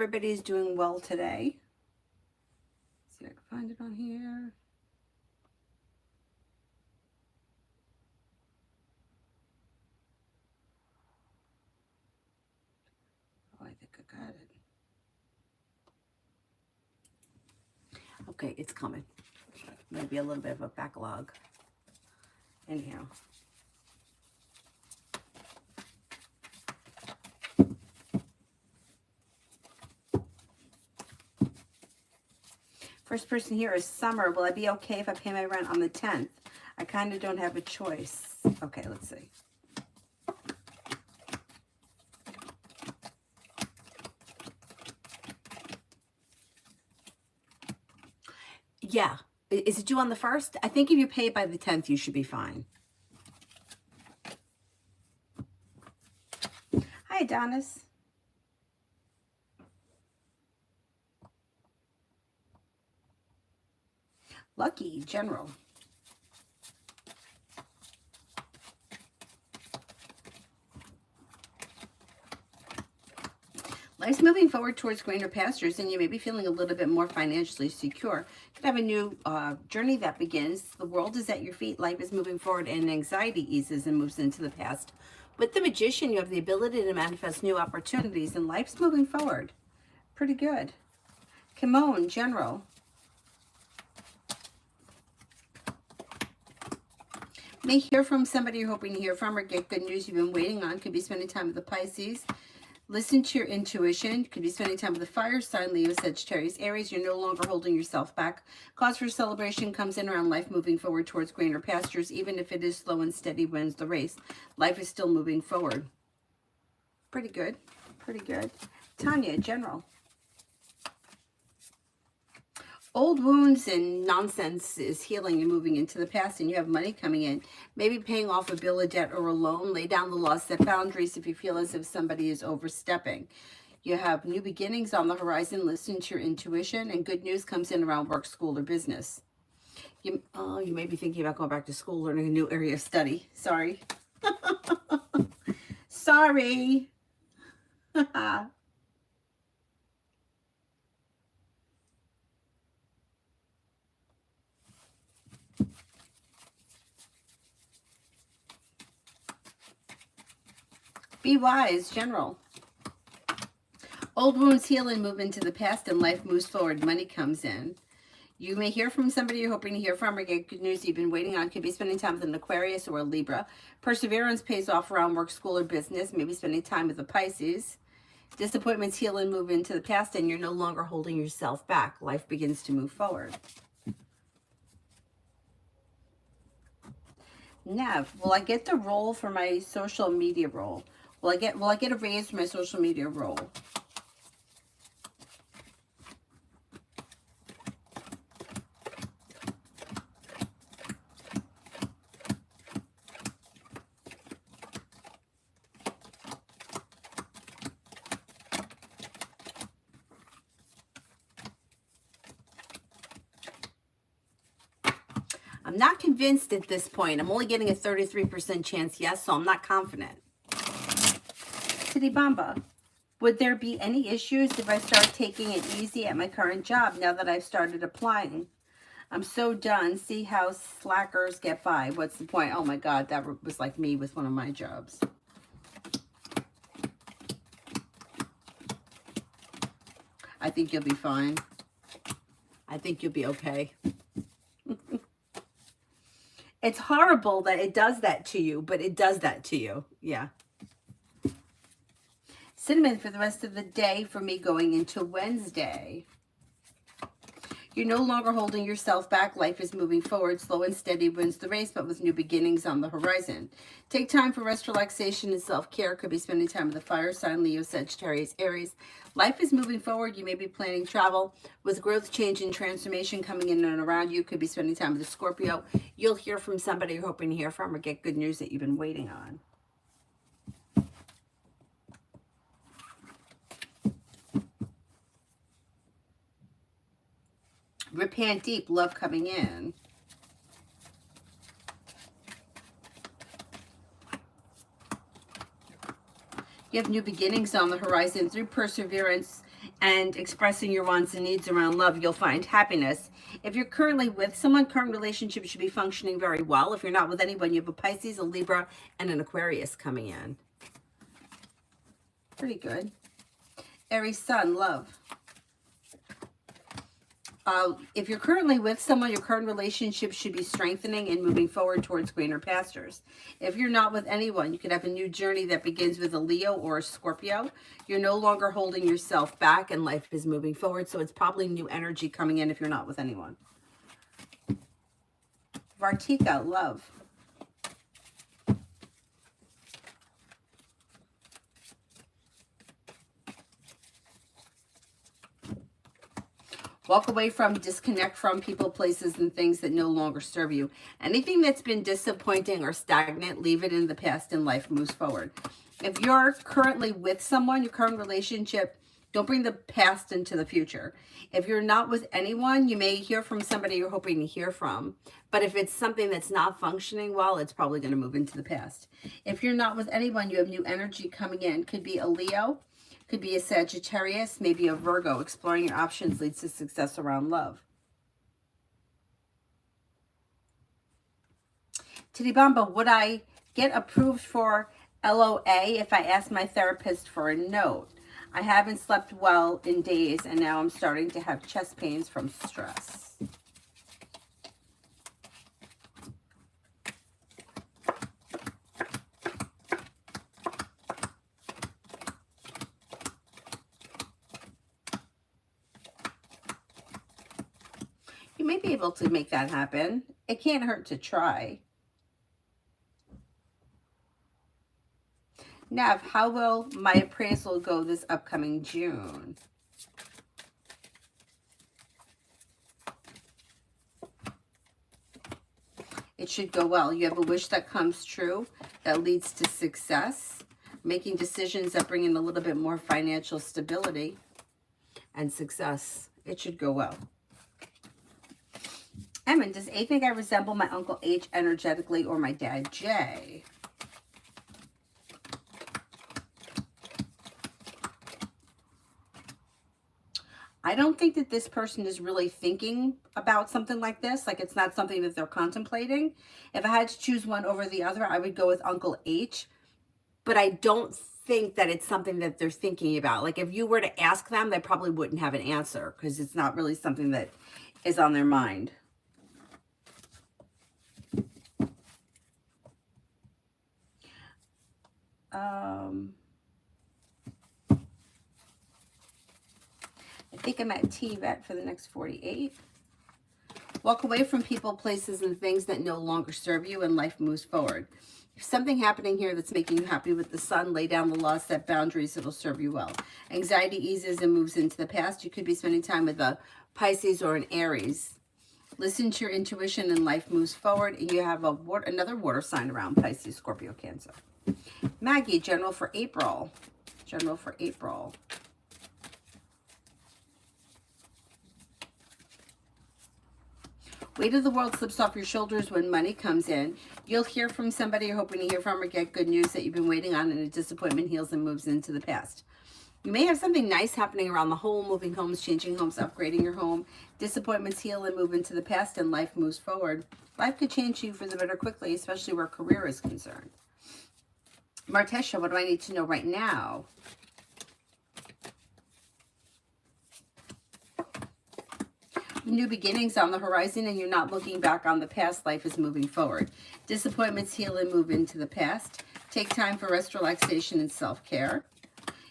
Everybody's doing well today. See if I can find it on here. Oh, I think I got it. Okay, it's coming. Maybe a little bit of a backlog. Anyhow. First person here is Summer. Will I be okay if I pay my rent on the 10th? I kind of don't have a choice. Okay, let's see. Yeah. Is it due on the 1st? I think if you pay it by the 10th, you should be fine. Hi, Adonis. Lucky, general. Life's moving forward towards greener pastures, and you may be feeling a little bit more financially secure. You could have a new journey that begins. The world is at your feet. Life is moving forward, and anxiety eases and moves into the past. With the Magician, you have the ability to manifest new opportunities, and life's moving forward. Pretty good. Kimon, general. May hear from somebody you're hoping to hear from or get good news you've been waiting on. Could be spending time with the Pisces. Listen to your intuition. Could be spending time with the fire sign, Leo, Sagittarius, Aries. You're no longer holding yourself back. Cause for celebration comes in around life moving forward towards greener pastures. Even if it is slow and steady wins the race, life is still moving forward. Pretty good. Pretty good. Tanya, general. Old wounds and nonsense is healing and moving into the past, and you have money coming in. Maybe paying off a bill of debt or a loan. Lay down the law, set boundaries if you feel as if somebody is overstepping. You have new beginnings on the horizon. Listen to your intuition, and good news comes in around work, school, or business. You may be thinking about going back to school, learning a new area of study. Sorry. Sorry. Be wise, general. Old wounds heal and move into the past, and life moves forward. Money comes in. You may hear from somebody you're hoping to hear from or get good news you've been waiting on. Could be spending time with an Aquarius or a Libra. Perseverance pays off around work, school, or business. Maybe spending time with a Pisces. Disappointments heal and move into the past, and you're no longer holding yourself back. Life begins to move forward. Nev, will I get the role for my social media role? Will I get a raise for my social media role? I'm not convinced at this point. I'm only getting a 33% chance yes, so I'm not confident. Titibamba, would there be any issues if I start taking it easy at my current job now that I've started applying? I'm so done. See how slackers get by. What's the point? Oh my God, that was like me with one of my jobs. I think you'll be fine. I think you'll be okay. It's horrible that it does that to you, but it does that to you. Yeah. Cinnamon for the rest of the day for me going into Wednesday. You're no longer holding yourself back. Life is moving forward. Slow and steady wins the race, but with new beginnings on the horizon. Take time for rest, relaxation, and self-care. Could be spending time with the fire sign, Leo, Sagittarius, Aries. Life is moving forward. You may be planning travel. With growth, change, and transformation coming in and around you, could be spending time with a Scorpio. You'll hear from somebody you're hoping to hear from or get good news that you've been waiting on. Rip hand deep, love coming in. You have new beginnings on the horizon through perseverance and expressing your wants and needs around love, you'll find happiness. If you're currently with someone, current relationship should be functioning very well. If you're not with anyone, you have a Pisces, a Libra, and an Aquarius coming in. Pretty good. Aries Sun, love. If you're currently with someone, your current relationship should be strengthening and moving forward towards greener pastures. If you're not with anyone, you could have a new journey that begins with a Leo or a Scorpio. You're no longer holding yourself back and life is moving forward. So it's probably new energy coming in if you're not with anyone. Vartika, love. Walk away from, disconnect from people, places, and things that no longer serve you. Anything that's been disappointing or stagnant, leave it in the past and life moves forward. If you're currently with someone, your current relationship, don't bring the past into the future. If you're not with anyone, you may hear from somebody you're hoping to hear from. But if it's something that's not functioning well, it's probably going to move into the past. If you're not with anyone, you have new energy coming in. Could be a Leo. Could be a Sagittarius, maybe a Virgo. Exploring your options leads to success around love. Titibamba, would I get approved for LOA if I asked my therapist for a note? I haven't slept well in days, and now I'm starting to have chest pains from stress. You may be able to make that happen. It can't hurt to try. Nav, how will my appraisal go this upcoming June? It should go well. You have a wish that comes true that leads to success. Making decisions that bring in a little bit more financial stability and success. It should go well. Emin, does A think I resemble my Uncle H energetically or my dad J? I don't think that this person is really thinking about something like this. Like, it's not something that they're contemplating. If I had to choose one over the other, I would go with Uncle H. But I don't think that it's something that they're thinking about. Like, if you were to ask them, they probably wouldn't have an answer because it's not really something that is on their mind. I think I'm at TVET for the next 48. Walk away from people, places, and things that no longer serve you, and life moves forward. If something happening here that's making you happy with the sun, lay down the law, set boundaries, it'll serve you well. Anxiety eases and moves into the past. You could be spending time with a Pisces or an Aries. Listen to your intuition and life moves forward. And you have another water sign around Pisces, Scorpio, Cancer. Maggie, general for April. General for April. Weight of the world slips off your shoulders when money comes in. You'll hear from somebody you're hoping to hear from or get good news that you've been waiting on, and a disappointment heals and moves into the past. You may have something nice happening around the home, moving homes, changing homes, upgrading your home. Disappointments heal and move into the past, and life moves forward. Life could change you for the better quickly, especially where career is concerned. Martesha, what do I need to know right now? New beginnings on the horizon, and you're not looking back on the past. Life is moving forward. Disappointments heal and move into the past. Take time for rest, relaxation, and self-care.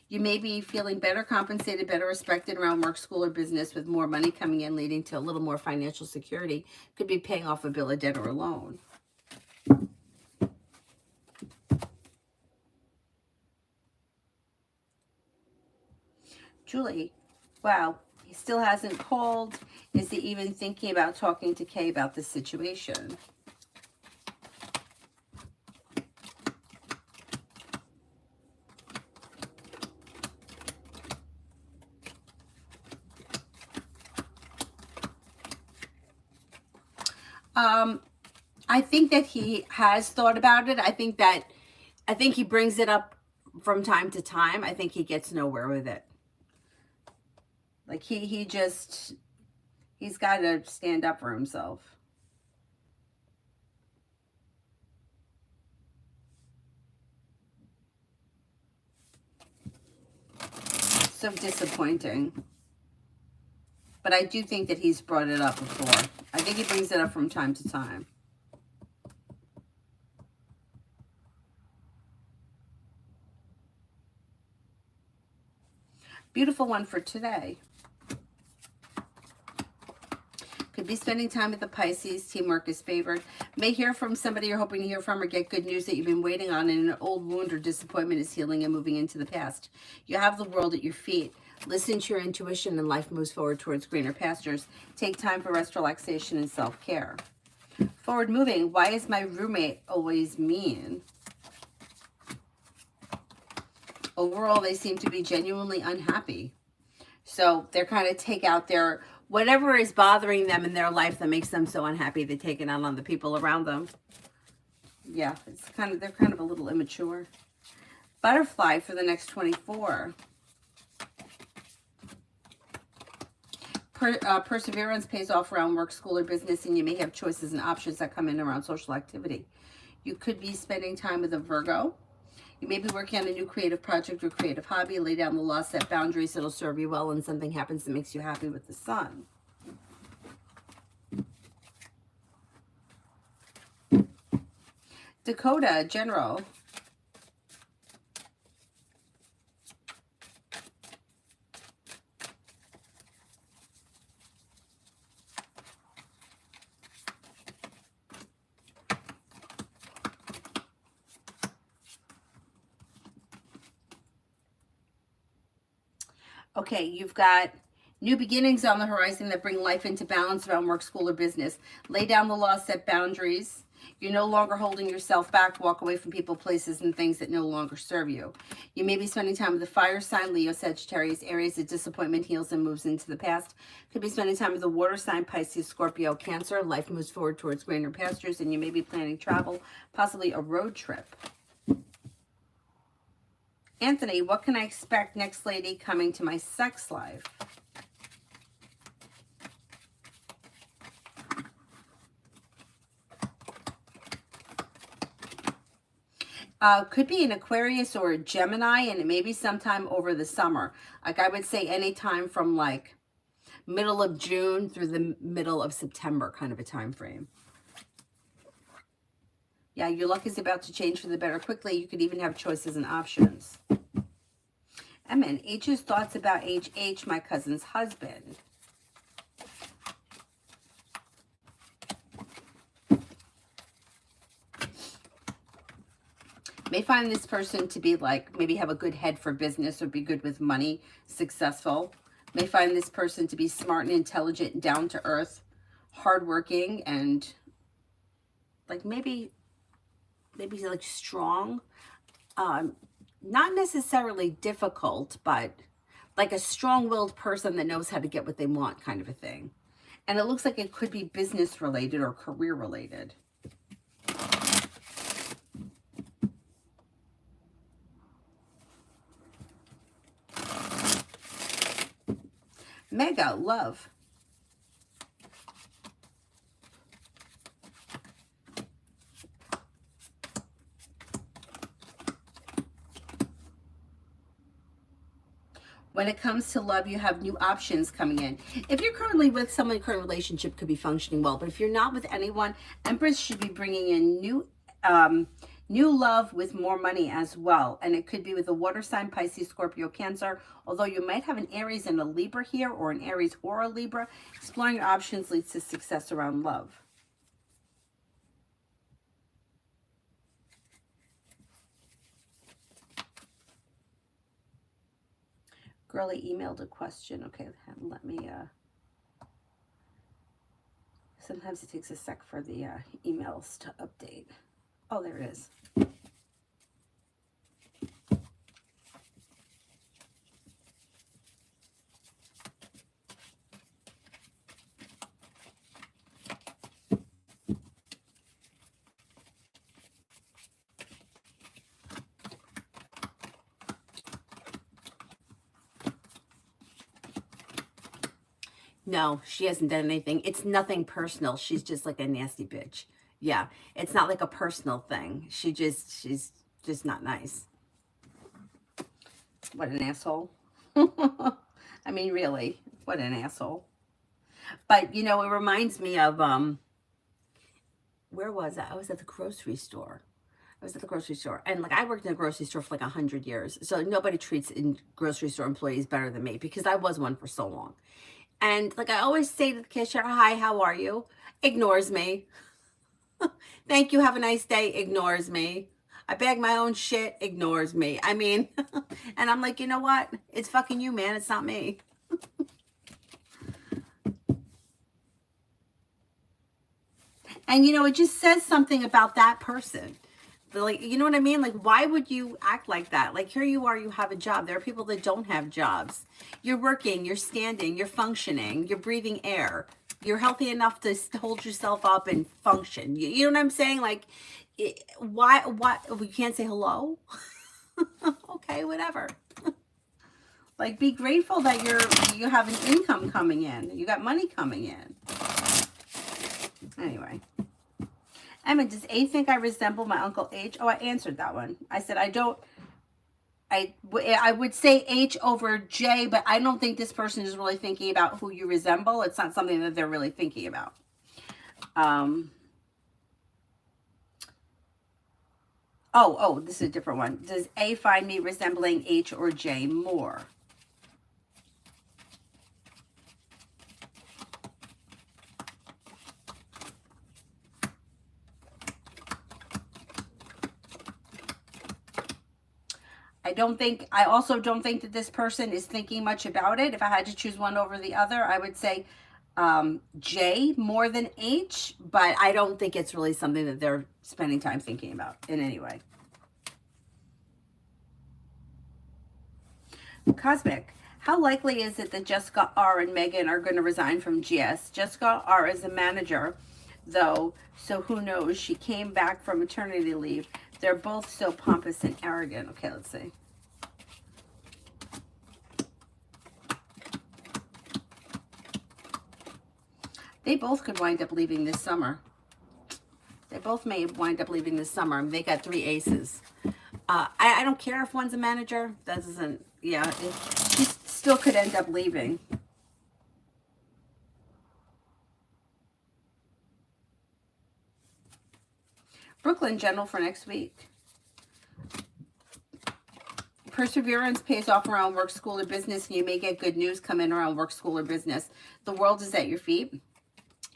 You may be feeling better compensated, better respected around work, school, or business, with more money coming in, leading to a little more financial security. Could be paying off a bill of debt or a loan. Julie, wow, he still hasn't called. Is he even thinking about talking to Kay about this situation? I think that he has thought about it. I think he brings it up from time to time. I think he gets nowhere with it. Like he's got to stand up for himself. So disappointing. But I do think that he's brought it up before. I think he brings it up from time to time. Beautiful one for today. Could be spending time with the Pisces. Teamwork is favored. May hear from somebody you're hoping to hear from, or get good news that you've been waiting on, and an old wound or disappointment is healing and moving into the past. You have the world at your feet. Listen to your intuition and life moves forward towards greener pastures. Take time for rest, relaxation, and self-care. Forward moving. Why is my roommate always mean? Overall, they seem to be genuinely unhappy. So they're kind of take out their, whatever is bothering them in their life that makes them so unhappy, they take it out on the people around them. Yeah, they're kind of a little immature. Butterfly for the next 24. Perseverance pays off around work, school, or business, and you may have choices and options that come in around social activity. You could be spending time with a Virgo. You may be working on a new creative project or creative hobby. Lay down the law, set boundaries. It'll serve you well, and something happens that makes you happy with the sun. Dakota, General. Okay, you've got new beginnings on the horizon that bring life into balance around work, school, or business. Lay down the law, set boundaries. You're no longer holding yourself back. Walk away from people, places, and things that no longer serve you. You may be spending time with the fire sign, Leo, Sagittarius, Aries. Of disappointment heals and moves into the past. Could be spending time with the water sign, Pisces, Scorpio, Cancer. Life moves forward towards greener pastures, and you may be planning travel, possibly a road trip. Anthony, what can I expect, next lady, coming to my sex life? Could be an Aquarius or a Gemini, and it may be sometime over the summer. Like I would say anytime from like middle of June through the middle of September, kind of a time frame. Yeah, your luck is about to change for the better quickly. You could even have choices and options. Emin, H's thoughts about HH, my cousin's husband. May find this person to be like, maybe have a good head for business or be good with money, successful. May find this person to be smart and intelligent and down to earth, hardworking, and like maybe like strong. Not necessarily difficult, but like a strong-willed person that knows how to get what they want, kind of a thing. And it looks like it could be business related or career related. Mega, love. When it comes to love, you have new options coming in. If you're currently with someone, current relationship could be functioning well. But if you're not with anyone, Empress should be bringing in new love with more money as well. And it could be with a water sign, Pisces, Scorpio, Cancer. Although you might have an Aries and a Libra here, or an Aries or a Libra. Exploring your options leads to success around love. Girlie emailed a question. Okay, let me, sometimes it takes a sec for the emails to update. Oh, there it is. No, she hasn't done anything. It's nothing personal. She's just like a nasty bitch. Yeah, it's not like a personal thing. She's just not nice. What an asshole. I mean, really, what an asshole. But, you know, it reminds me of, where was I? I was at the grocery store. And like I worked in a grocery store for like 100 years. So nobody treats grocery store employees better than me because I was one for so long. And like I always say to the cashier, hi, how are you? Ignores me. Thank you, have a nice day. Ignores me. I bag my own shit. Ignores me. I mean, and I'm like, you know what? It's fucking you, man. It's not me. And, you know, it just says something about that person. Like, you know what I mean? Like, why would you act like that? Like, here you are, you have a job. There are people that don't have jobs. You're working, you're standing, you're functioning, you're breathing air. You're healthy enough to hold yourself up and function. You know what I'm saying? Like, why, we can't say hello? Okay, whatever. Like, be grateful that you have an income coming in. You got money coming in. Anyway. Emma, does A think I resemble my Uncle H? Oh, I answered that one. I said I don't. I would say H over J, but I don't think this person is really thinking about who you resemble. It's not something that they're really thinking about. Oh, this is a different one. Does A find me resembling H or J more? I also don't think that this person is thinking much about it. If I had to choose one over the other, I would say J more than H, but I don't think it's really something that they're spending time thinking about in any way. Cosmic, how likely is it that Jessica R and Megan are going to resign from GS? Jessica R is a manager, though, so who knows? She came back from maternity leave. They're both so pompous and arrogant. Okay, let's see. They both could wind up leaving this summer. They both may wind up leaving this summer. They got 3 aces. I don't care if one's a manager. That doesn't, yeah. She still could end up leaving. Brooklyn General for next week. Perseverance pays off around work, school, or business, and you may get good news come in around work, school, or business. The world is at your feet.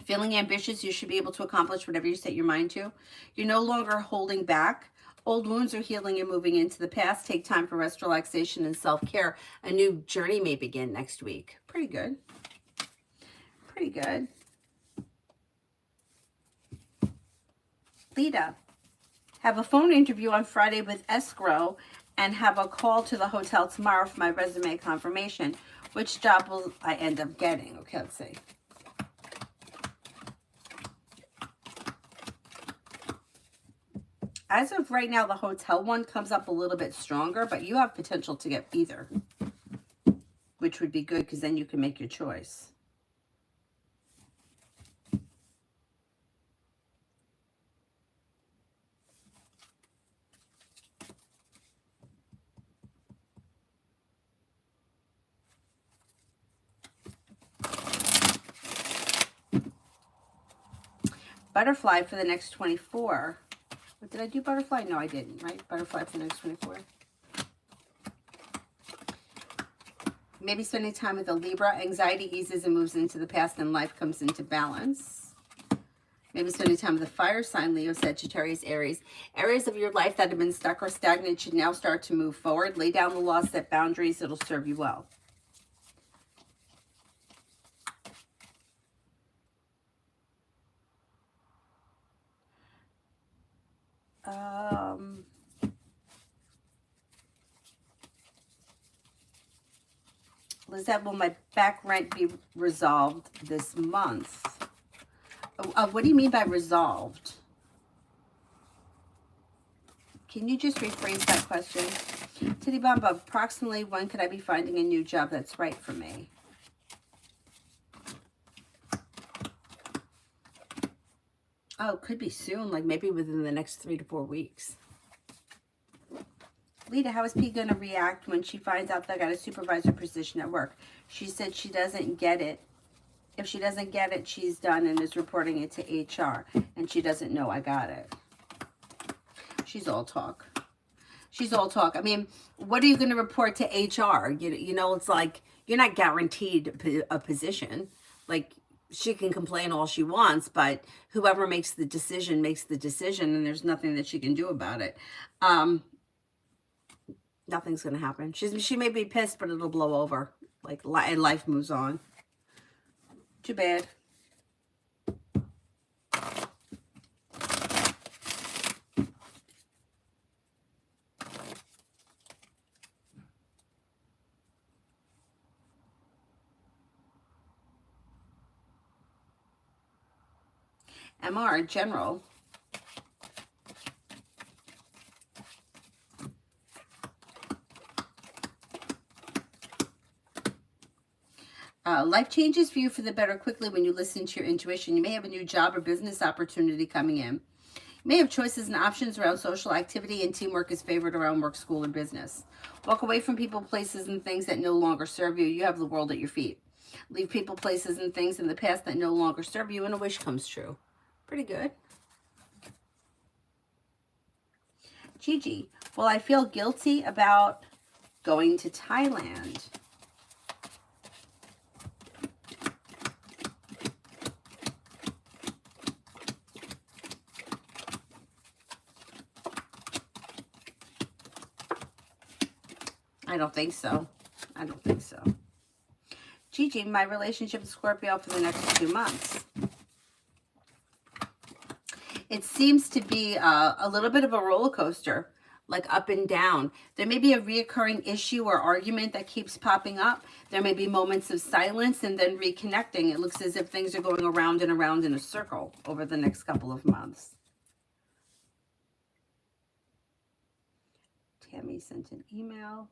Feeling ambitious, you should be able to accomplish whatever you set your mind to. You're no longer holding back. Old wounds are healing and moving into the past. Take time for rest, relaxation, and self-care. A new journey may begin next week. Pretty good. Pretty good. Lita, have a phone interview on Friday with escrow and have a call to the hotel tomorrow for my resume confirmation. Which job will I end up getting? Okay, let's see. As of right now, the hotel one comes up a little bit stronger, but you have potential to get either, which would be good because then you can make your choice. Butterfly for the next 24. Did I do butterfly? No, I didn't, right? Butterfly for the next 24. Maybe spending time with a Libra. Anxiety eases and moves into the past and life comes into balance. Maybe spending time with a fire sign, Leo, Sagittarius, Aries. Areas of your life that have been stuck or stagnant should now start to move forward. Lay down the law, set boundaries. It'll serve you well. Lizette, will my back rent be resolved this month? What do you mean by resolved? Can you just rephrase that question? Titty Bamba, approximately when could I be finding a new job that's right for me? Oh, it could be soon, like maybe within the next 3 to 4 weeks. Lita, how is P going to react when she finds out that I got a supervisor position at work? She said she doesn't get it. If she doesn't get it, she's done and is reporting it to HR. And she doesn't know I got it. She's all talk. She's all talk. I mean, what are you going to report to HR? You know, it's like you're not guaranteed a position. Like, she can complain all she wants, but whoever makes the decision, and there's nothing that she can do about it. Nothing's going to happen. She may be pissed, but it'll blow over. Like, and life moves on. Too bad. MR, general. Life changes for you for the better quickly when you listen to your intuition. You may have a new job or business opportunity coming in. You may have choices and options around social activity, and teamwork is favored around work, school, and business. Walk away from people, places, and things that no longer serve you. You have the world at your feet. Leave people, places, and things in the past that no longer serve you, and a wish comes true. Pretty good. Gigi, well, I feel guilty about going to Thailand. I don't think so. I don't think so. Gigi, my relationship with Scorpio for the next 2 months. It seems to be a little bit of a roller coaster, like up and down. There may be a reoccurring issue or argument that keeps popping up. There may be moments of silence and then reconnecting. It looks as if things are going around and around in a circle over the next couple of months. Tammy sent an email.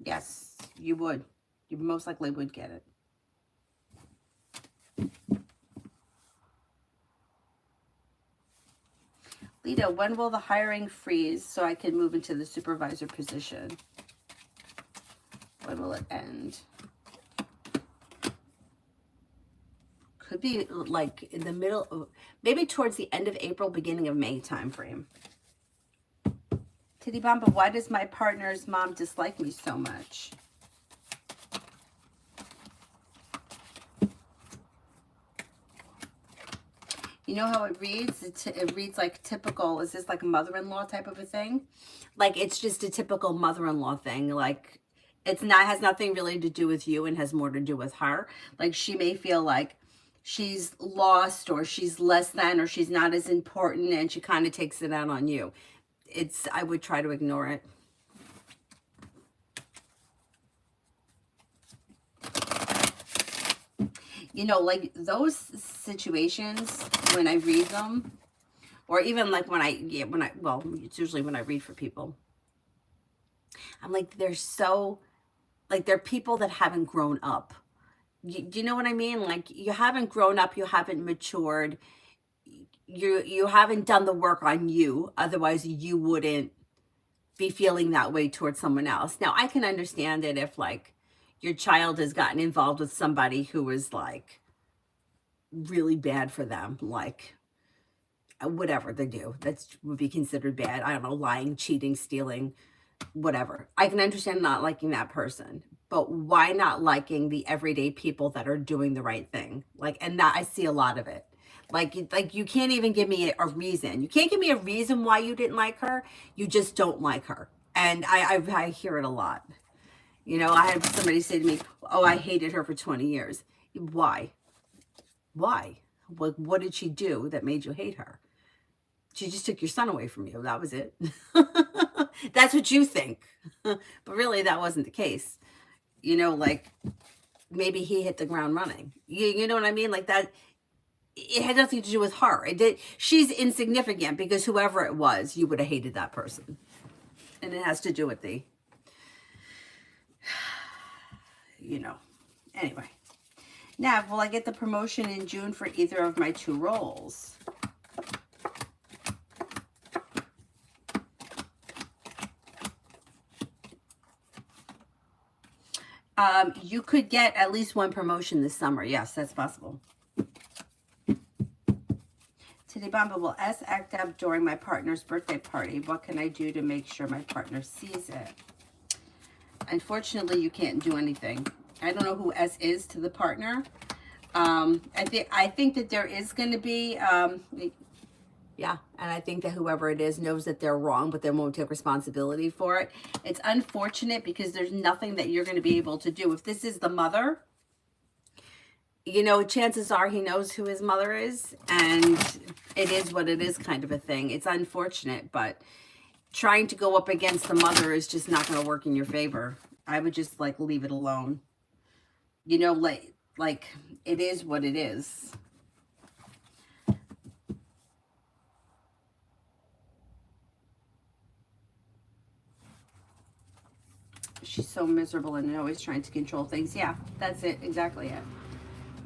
Yes, you would. You most likely would get it. Lita, when will the hiring freeze so I can move into the supervisor position? When will it end? Could be like in the middle of, maybe towards the end of April, beginning of May time frame. Titty Bomba, why does my partner's mom dislike me so much? You know how it reads? It reads like typical. Is this like a mother-in-law type of a thing? Like, it's just a typical mother-in-law thing. Like, it's not, has nothing really to do with you and has more to do with her. Like, she may feel like she's lost or she's less than or she's not as important, and she kind of takes it out on you. I would try to ignore it. You know, like those situations when I read them, or even like well, it's usually when I read for people. I'm like, they're so, like, they're people that haven't grown up. Do you know what I mean? Like, you haven't grown up, you haven't matured. You haven't done the work on you. Otherwise, you wouldn't be feeling that way towards someone else. Now, I can understand it if, like, your child has gotten involved with somebody who is, like, really bad for them. Like, whatever they do, that would be considered bad. I don't know, lying, cheating, stealing, whatever. I can understand not liking that person. But why not liking the everyday people that are doing the right thing? Like, and that I see a lot of it. Like you can't even give me a reason. You can't give me a reason why you didn't like her. You just don't like her. And I hear it a lot. You know, I had somebody say to me, oh, I hated her for 20 years. Why? Why? What did she do that made you hate her? She just took your son away from you. That was it. That's what you think. But really, that wasn't the case. You know, like, maybe he hit the ground running. You know what I mean? Like that. it had nothing to do with her. It did. She's insignificant because whoever it was, you would have hated that person. And it has to do with the, you know, anyway. Now, will I get the promotion in June for either of my 2 roles? You could get at least 1 promotion this summer. Yes, that's possible. Today, Bamba, will S act up during my partner's birthday party? What can I do to make sure my partner sees it? Unfortunately, you can't do anything. I don't know who S is to the partner. I think that there is going to be, yeah, and I think that whoever it is knows that they're wrong, but they won't take responsibility for it. It's unfortunate because there's nothing that you're going to be able to do. If this is the mother, you know, chances are he knows who his mother is, and it is what it is kind of a thing. It's unfortunate, but trying to go up against the mother is just not going to work in your favor. I would just, like, leave it alone. You know, like it is what it is. She's so miserable and always trying to control things. Yeah, that's it. Exactly it.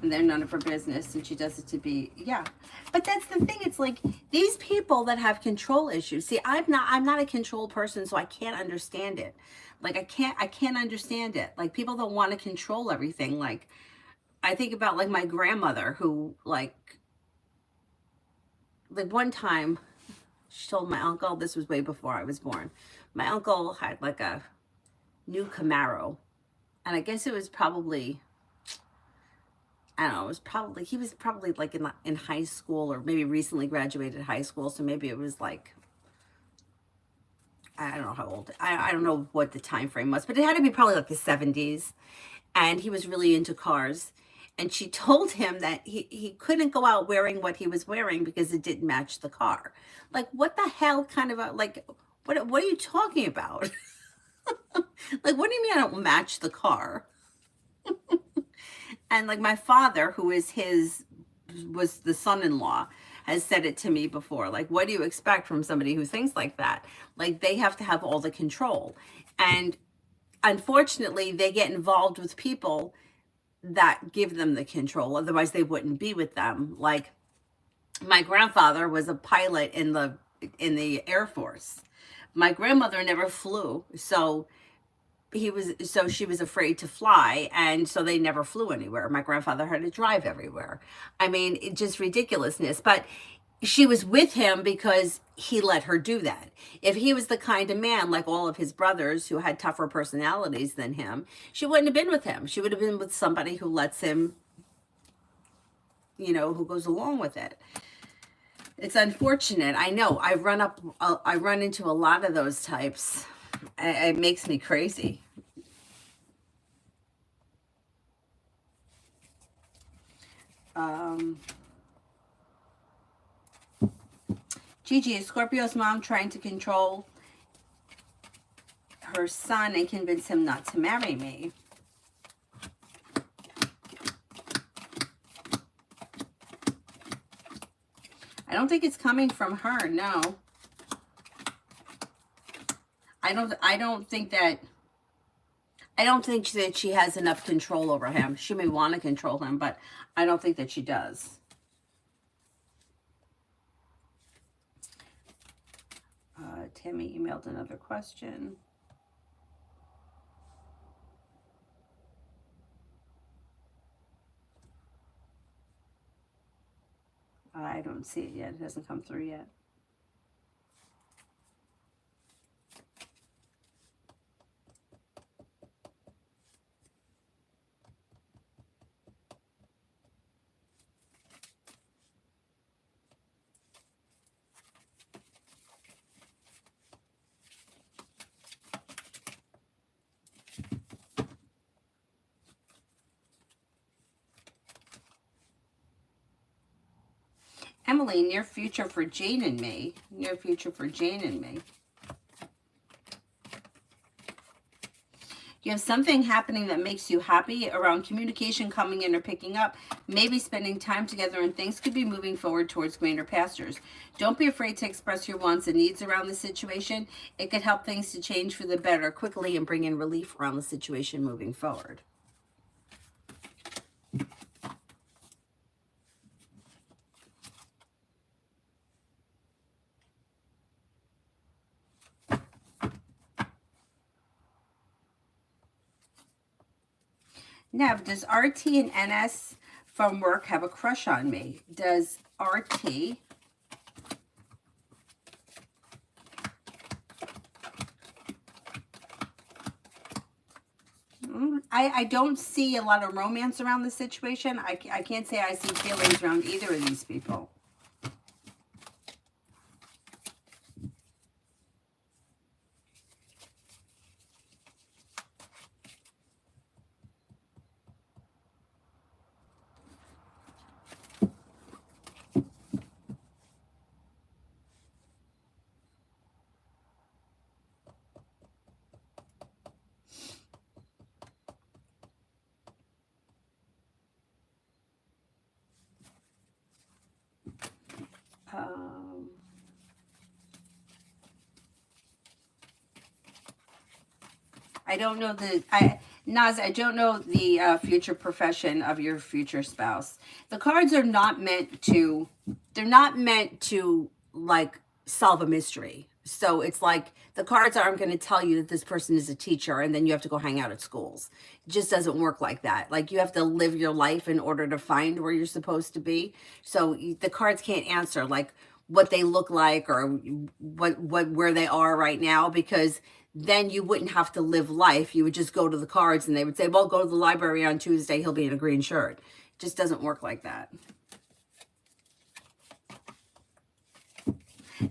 And they're none of her business, and she does it to be, yeah. But that's the thing. It's like these people that have control issues. See, I'm not a control person, so I can't understand it. Like I can't understand it. Like people that want to control everything. Like I think about like my grandmother who like one time she told my uncle, this was way before I was born. My uncle had like a new Camaro, and I guess it was probably, I don't know, he was probably like in high school, or maybe recently graduated high school, so maybe it was like, I don't know how old, I don't know what the time frame was, but it had to be probably like the 70s, and he was really into cars, and she told him that he couldn't go out wearing what he was wearing because it didn't match the car. Like, what the hell kind of a, like, what are you talking about? Like, what do you mean I don't match the car? And like my father, who is was the son-in-law, has said it to me before. Like, what do you expect from somebody who thinks like that? Like, they have to have all the control. And unfortunately, they get involved with people that give them the control. Otherwise, they wouldn't be with them. Like, my grandfather was a pilot in the Air Force. My grandmother never flew, so she was afraid to fly, and so they never flew anywhere. My grandfather had to drive everywhere. I mean, it just ridiculousness. But she was with him because he let her do that. If he was the kind of man like all of his brothers who had tougher personalities than him, she wouldn't have been with him. She would have been with somebody who lets him, you know, who goes along with it. It's unfortunate. I know. I run into a lot of those types. It makes me crazy. Gigi, is Scorpio's mom trying to control her son and convince him not to marry me? I don't think it's coming from her, no. I don't think that she has enough control over him. She may want to control him, but I don't think that she does. Tammy emailed another question. I don't see it yet. It hasn't come through yet. Emily, near future for Jane and me. Near future for Jane and me. You have something happening that makes you happy around communication coming in or picking up, maybe spending time together, and things could be moving forward towards greener pastures. Don't be afraid to express your wants and needs around the situation. It could help things to change for the better quickly and bring in relief around the situation moving forward. Now, does RT and NS from work have a crush on me? Does RT I don't see a lot of romance around the situation. I can't say I see feelings around either of these people. I don't know Naz, I don't know the future profession of your future spouse. The cards are not meant to, they're not meant to like solve a mystery. So it's like the cards aren't going to tell you that this person is a teacher and then you have to go hang out at schools. It just doesn't work like that. Like you have to live your life in order to find where you're supposed to be. So the cards can't answer like what they look like or where they are right now, because then you wouldn't have to live life. You would just go to the cards and they would say, well, go to the library on Tuesday. He'll be in a green shirt. It just doesn't work like that.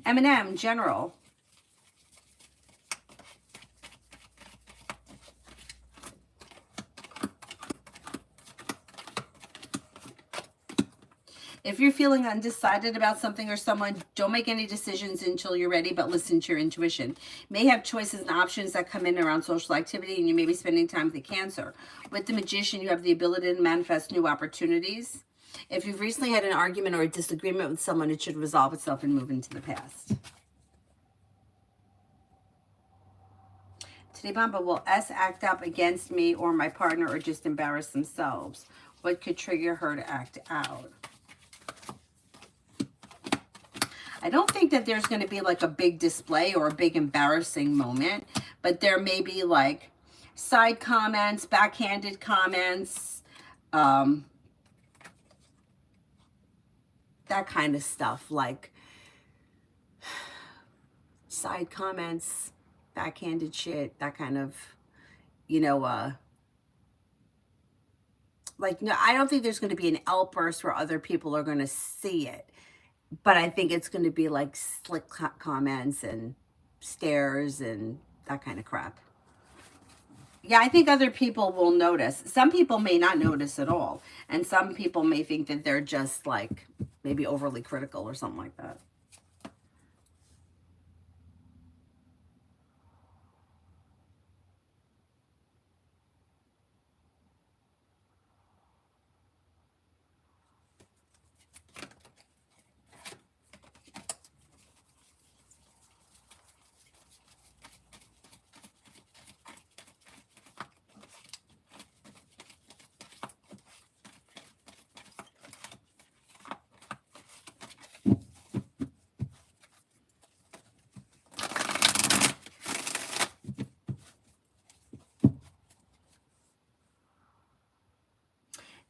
Eminem, general. If you're feeling undecided about something or someone, don't make any decisions until you're ready, but listen to your intuition. May have choices and options that come in around social activity, and you may be spending time with the Cancer. With the Magician, you have the ability to manifest new opportunities. If you've recently had an argument or a disagreement with someone, it should resolve itself and move into the past. Today, Bamba, will S act up against me or my partner or just embarrass themselves? What could trigger her to act out? I don't think that there's going to be like a big display or a big embarrassing moment, but there may be like side comments, backhanded comments, that kind of stuff, like side comments, backhanded shit, that kind of, like, no, I don't think there's going to be an outburst where other people are going to see it. But I think it's going to be like slick comments and stares and that kind of crap. Yeah, I think other people will notice. Some people may not notice at all. And some people may think that they're just like maybe overly critical or something like that.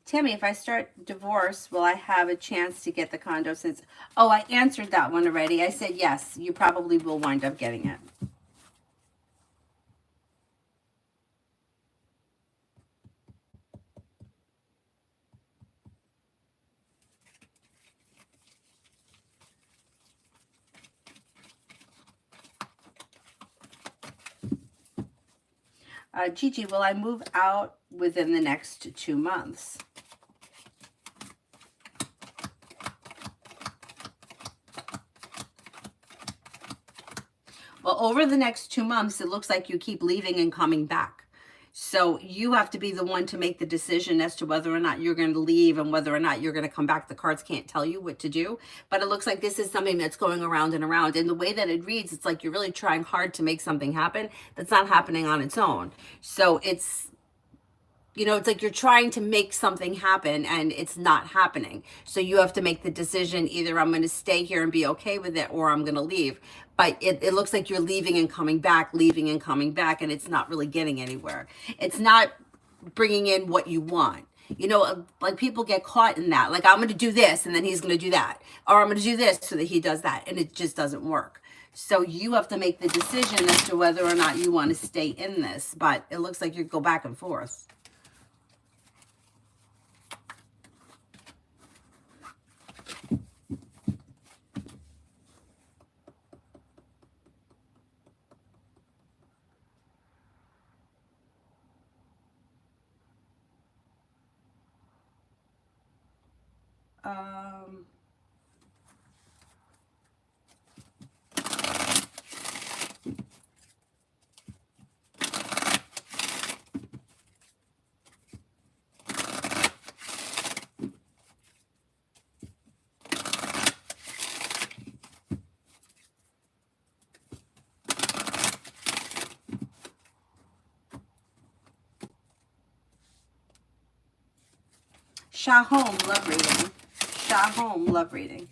Tammy, if I start divorce, will I have a chance to get the condo since... Oh, I answered that one already. I said yes, you probably will wind up getting it. Gigi, will I move out within the next 2 months? Well, over the next 2 months, it looks like you keep leaving and coming back. So you have to be the one to make the decision as to whether or not you're going to leave and whether or not you're going to come back. The cards can't tell you what to do, but it looks like this is something that's going around and around. And the way that it reads, it's like you're really trying hard to make something happen that's not happening on its own. So it's, you know, it's like you're trying to make something happen and it's not happening. So you have to make the decision, either I'm going to stay here and be okay with it, or I'm going to leave. But it looks like you're leaving and coming back, leaving and coming back, and it's not really getting anywhere. It's not bringing in what you want. You know, like people get caught in that. Like, I'm going to do this and then he's going to do that. Or I'm going to do this so that he does that. And it just doesn't work. So you have to make the decision as to whether or not you want to stay in this. But it looks like you go back and forth. Um, Shahom, love reading. Shahom, love reading.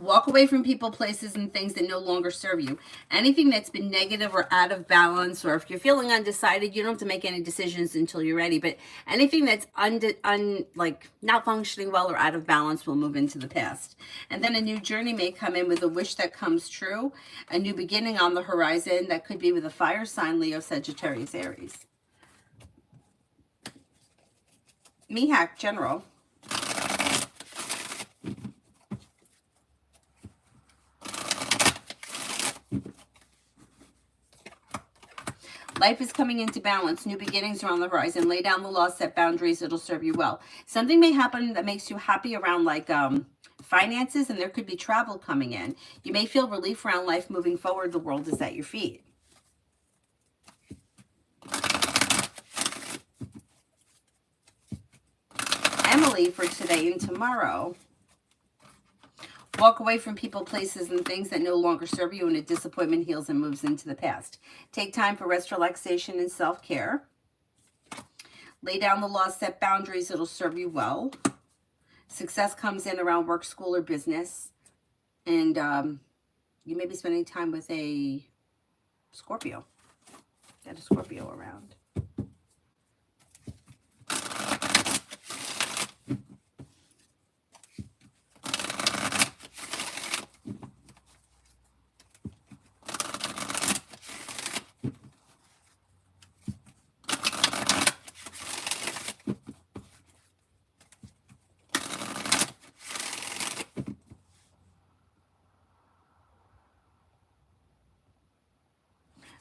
Walk away from people, places, and things that no longer serve you. Anything that's been negative or out of balance, or if you're feeling undecided, you don't have to make any decisions until you're ready. But anything that's like not functioning well or out of balance will move into the past. And then a new journey may come in with a wish that comes true, a new beginning on the horizon that could be with a fire sign, Leo, Sagittarius, Aries. Mihak, general. Life is coming into balance. New beginnings are on the horizon. Lay down the law, set boundaries. It'll serve you well. Something may happen that makes you happy around like finances, and there could be travel coming in. You may feel relief around life moving forward. The world is at your feet. Emily for today and tomorrow. Walk away from people, places, and things that no longer serve you, and a disappointment heals and moves into the past. Take time for rest, relaxation, and self-care. Lay down the law, set boundaries. It'll serve you well. Success comes in around work, school, or business. And you may be spending time with a Scorpio. Got a Scorpio around.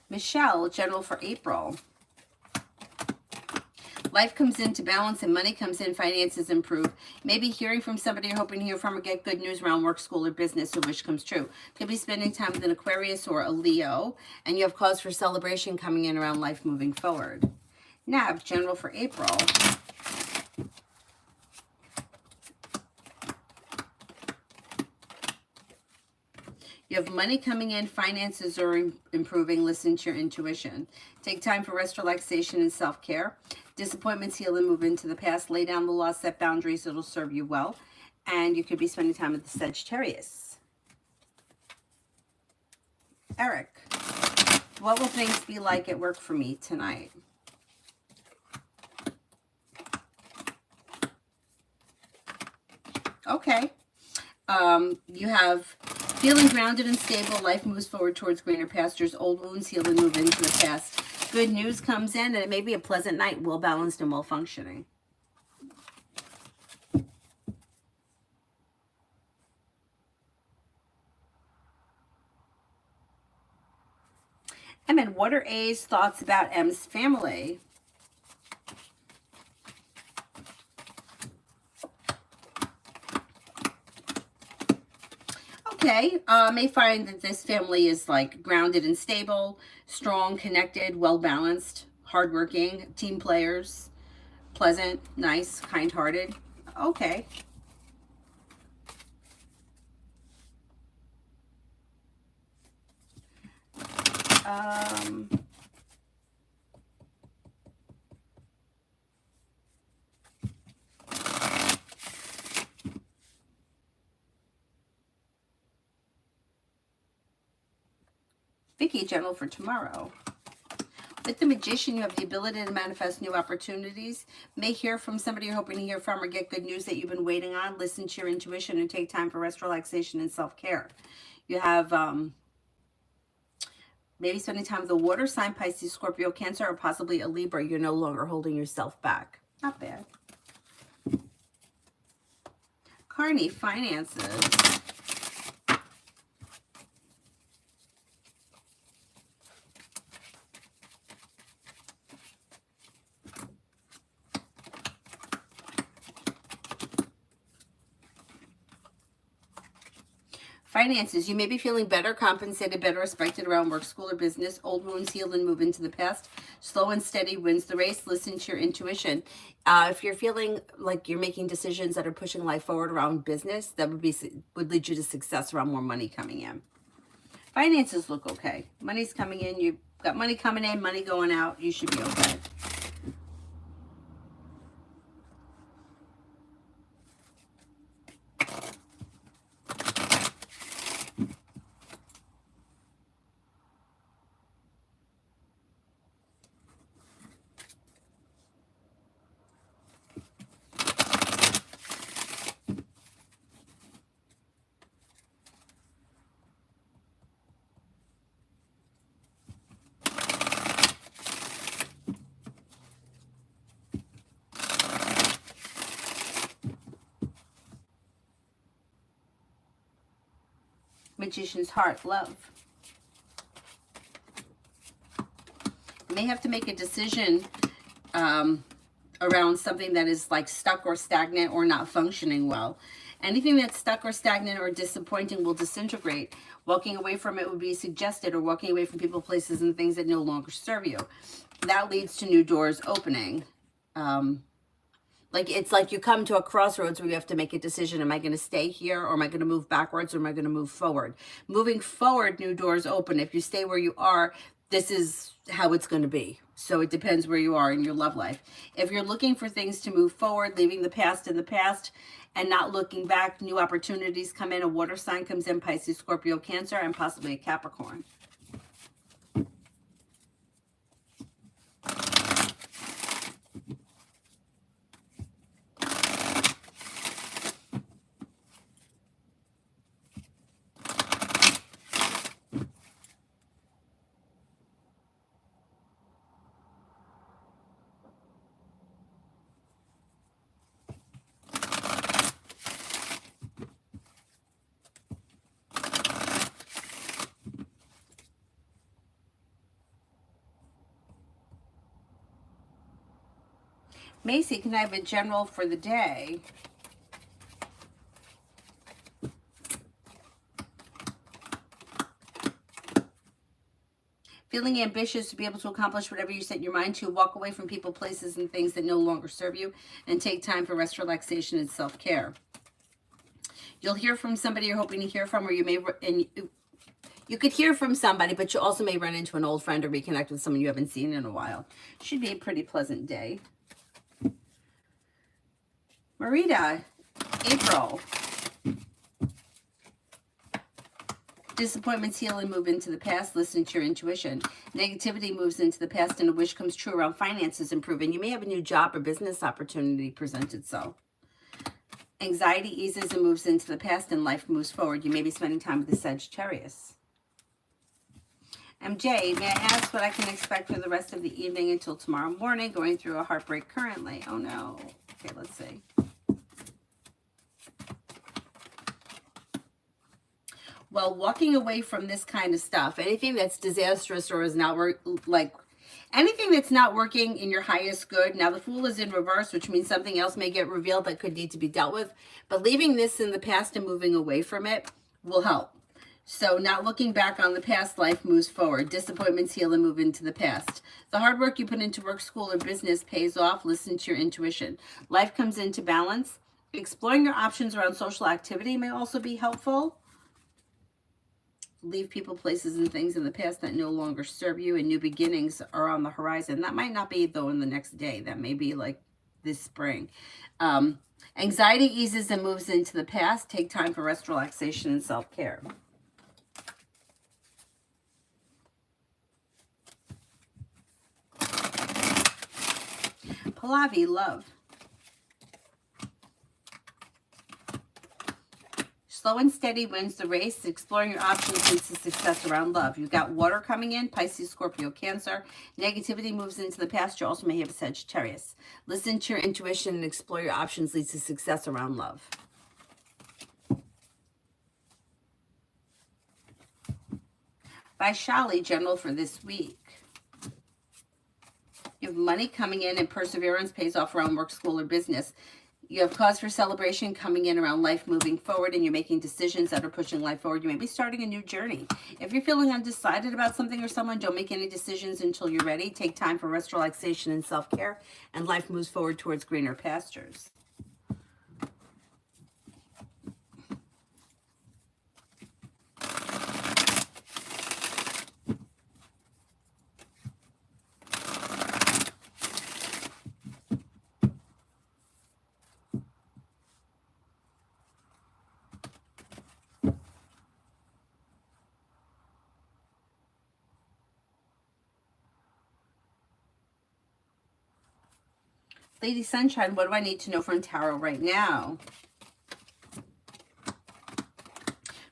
Michelle, general for April. Life comes into balance and money comes in, finances improve. Maybe hearing from somebody you're hoping to hear from, or get good news around work, school, or business, a wish comes true. Could be spending time with an Aquarius or a Leo, and you have cause for celebration coming in around life moving forward. Nav, general for April. You have money coming in, finances are improving. Listen to your intuition. Take time for rest, relaxation, and self-care. Disappointments heal and move into the past. Lay down the law, set boundaries. It'll serve you well. And you could be spending time with the Sagittarius. Eric, what will things be like at work for me tonight? Okay. You have feeling grounded and stable. Life moves forward towards greener pastures. Old wounds heal and move into the past. Good news comes in, and it may be a pleasant night, well balanced and well functioning. And then what are A's thoughts about M's family? day. May find that this family is like grounded and stable, strong, connected, well-balanced, hardworking, team players, pleasant, nice, kind-hearted. Okay. Vicky, general for tomorrow. With the Magician, you have the ability to manifest new opportunities. May hear from somebody you're hoping to hear from or get good news that you've been waiting on. Listen to your intuition and take time for rest, relaxation, and self-care. You have maybe spending time with the water sign, Pisces, Scorpio, Cancer, or possibly a Libra. You're no longer holding yourself back. Not bad. Carney, finances. Finances, you may be feeling better, compensated, better respected around work, school, or business. Old wounds healed and move into the past. Slow and steady wins the race. Listen to your intuition. If you're feeling like you're making decisions that are pushing life forward around business, that would lead you to success around more money coming in. Finances look okay. Money's coming in. You've got money coming in, money going out. You should be okay. Magician's heart, love. You may have to make a decision around something that is like stuck or stagnant or not functioning well. Anything that's stuck or stagnant or disappointing will disintegrate. Walking away from it would be suggested, or walking away from people, places, and things that no longer serve you. That leads to new doors opening. Like it's like you come to a crossroads where you have to make a decision. Am I going to stay here, or am I going to move backwards, or am I going to move forward? Moving forward, new doors open. If you stay where you are, this is how it's going to be. So it depends where you are in your love life. If you're looking for things to move forward, leaving the past in the past and not looking back, new opportunities come in. A water sign comes in, Pisces, Scorpio, Cancer, and possibly a Capricorn. Macy, can I have a general for the day? Feeling ambitious to be able to accomplish whatever you set your mind to. Walk away from people, places, and things that no longer serve you. And take time for rest, relaxation, and self-care. You'll hear from somebody you're hoping to hear from, or you may... You could hear from somebody, but you also may run into an old friend or reconnect with someone you haven't seen in a while. Should be a pretty pleasant day. Marita, April. Disappointments heal and move into the past. Listen to your intuition. Negativity moves into the past and a wish comes true around finances improving. You may have a new job or business opportunity present itself. Anxiety eases and moves into the past and life moves forward. You may be spending time with the Sagittarius. MJ, may I ask what I can expect for the rest of the evening until tomorrow morning? Going through a heartbreak currently. Oh no. Okay, let's see. Well, walking away from this kind of stuff, anything that's disastrous or is not anything that's not working in your highest good. Now, the Fool is in reverse, which means something else may get revealed that could need to be dealt with. But leaving this in the past and moving away from it will help. So not looking back on the past, life moves forward. Disappointments heal and move into the past. The hard work you put into work, school, or business pays off. Listen to your intuition. Life comes into balance. Exploring your options around social activity may also be helpful. Leave people, places, and things in the past that no longer serve you, and new beginnings are on the horizon. That might not be, though, in the next day. That may be like this spring. Anxiety eases and moves into the past. Take time for rest, relaxation, and self-care. Pallavi, love. Slow and steady wins the race. Exploring your options leads to success around love. You've got water coming in, Pisces, Scorpio, Cancer. Negativity moves into the past. You also may have a Sagittarius. Listen to your intuition and explore your options leads to success around love. Vaishali, general for this week. You have money coming in and perseverance pays off around work, school, or business. You have cause for celebration coming in around life moving forward, and you're making decisions that are pushing life forward. You may be starting a new journey. If you're feeling undecided about something or someone, don't make any decisions until you're ready. Take time for rest, relaxation, and self-care, and life moves forward towards greener pastures. Lady Sunshine, what do I need to know from Tarot right now?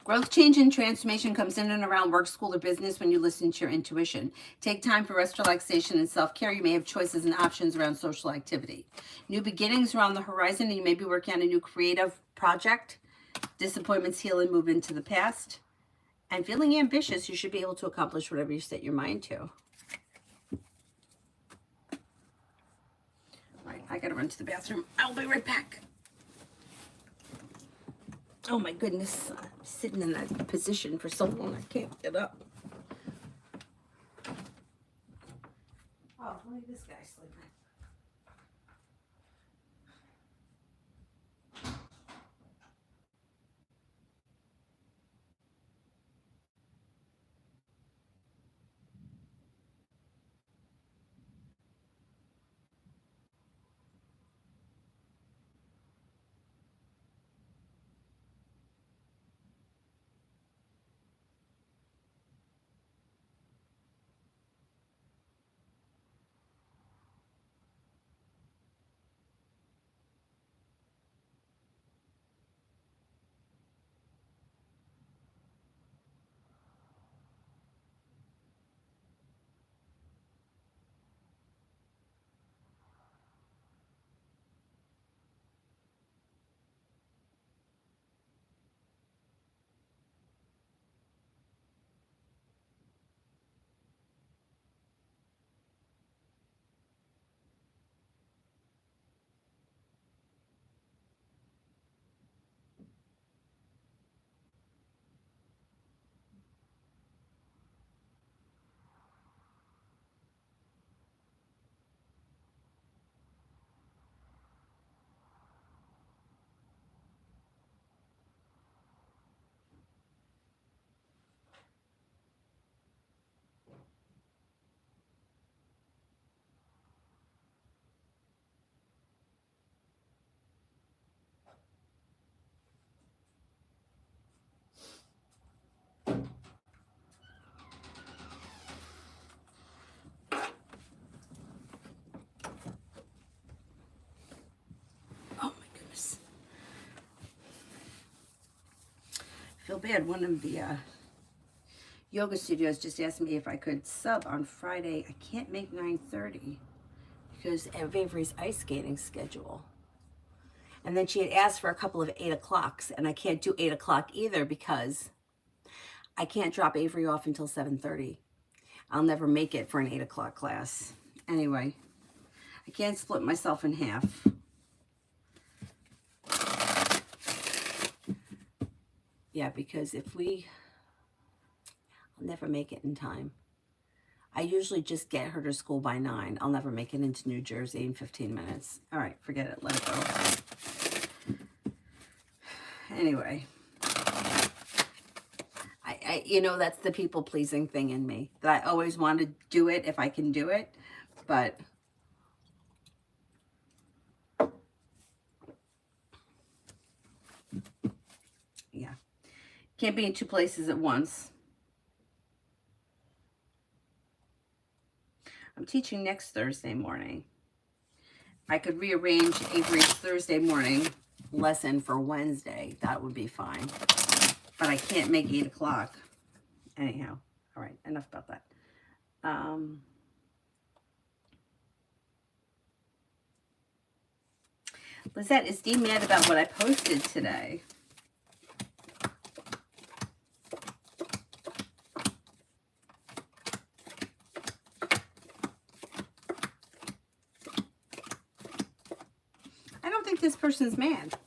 Growth, change, and transformation comes in and around work, school, or business when you listen to your intuition. Take time for rest, relaxation, and self-care. You may have choices and options around social activity. New beginnings are on the horizon, and you may be working on a new creative project. Disappointments heal and move into the past. And feeling ambitious, you should be able to accomplish whatever you set your mind to. I gotta run to the bathroom. I'll be right back. Oh my goodness, I'm sitting in that position for so long I can't get up. Oh, look at this guy sleeping. Oh my goodness. I feel bad. One of the yoga studios just asked me if I could sub on Friday. I can't make 9:30 because of Avery's ice skating schedule. And then she had asked for a couple of 8 o'clocks, and I can't do 8 o'clock either because I can't drop Avery off until 7:30. I'll never make it for an 8 o'clock class. Anyway, I can't split myself in half. Yeah, because if we I'll never make it in time. I usually just get her to school by 9. I'll never make it into New Jersey in 15 minutes. All right, forget it. Let it go. Anyway. You know, that's the people-pleasing thing in me. That I always want to do it if I can do it. But yeah. Can't be in 2 places at once. I'm teaching next Thursday morning. I could rearrange Avery's Thursday morning lesson for Wednesday. That would be fine. But I can't make 8 o'clock. Anyhow. All right. Enough about that. Lizette, is Dee mad about what I posted today? I don't think this person's mad.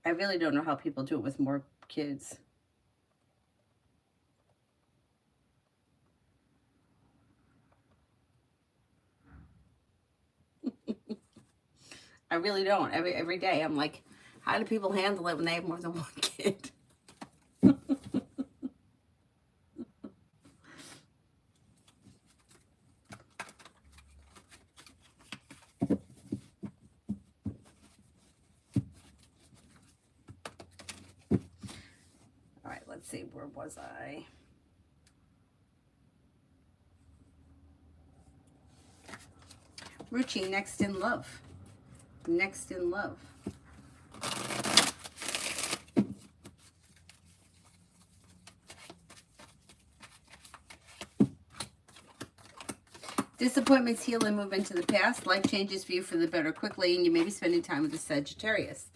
I really don't know how people do it with more kids. I really don't. Every day I'm like, how do people handle it when they have more than one kid? All right, let's see, where was I? Ruchi, next in love. Next in love. Disappointments heal and move into the past. Life changes for you for the better quickly, and you may be spending time with the Sagittarius.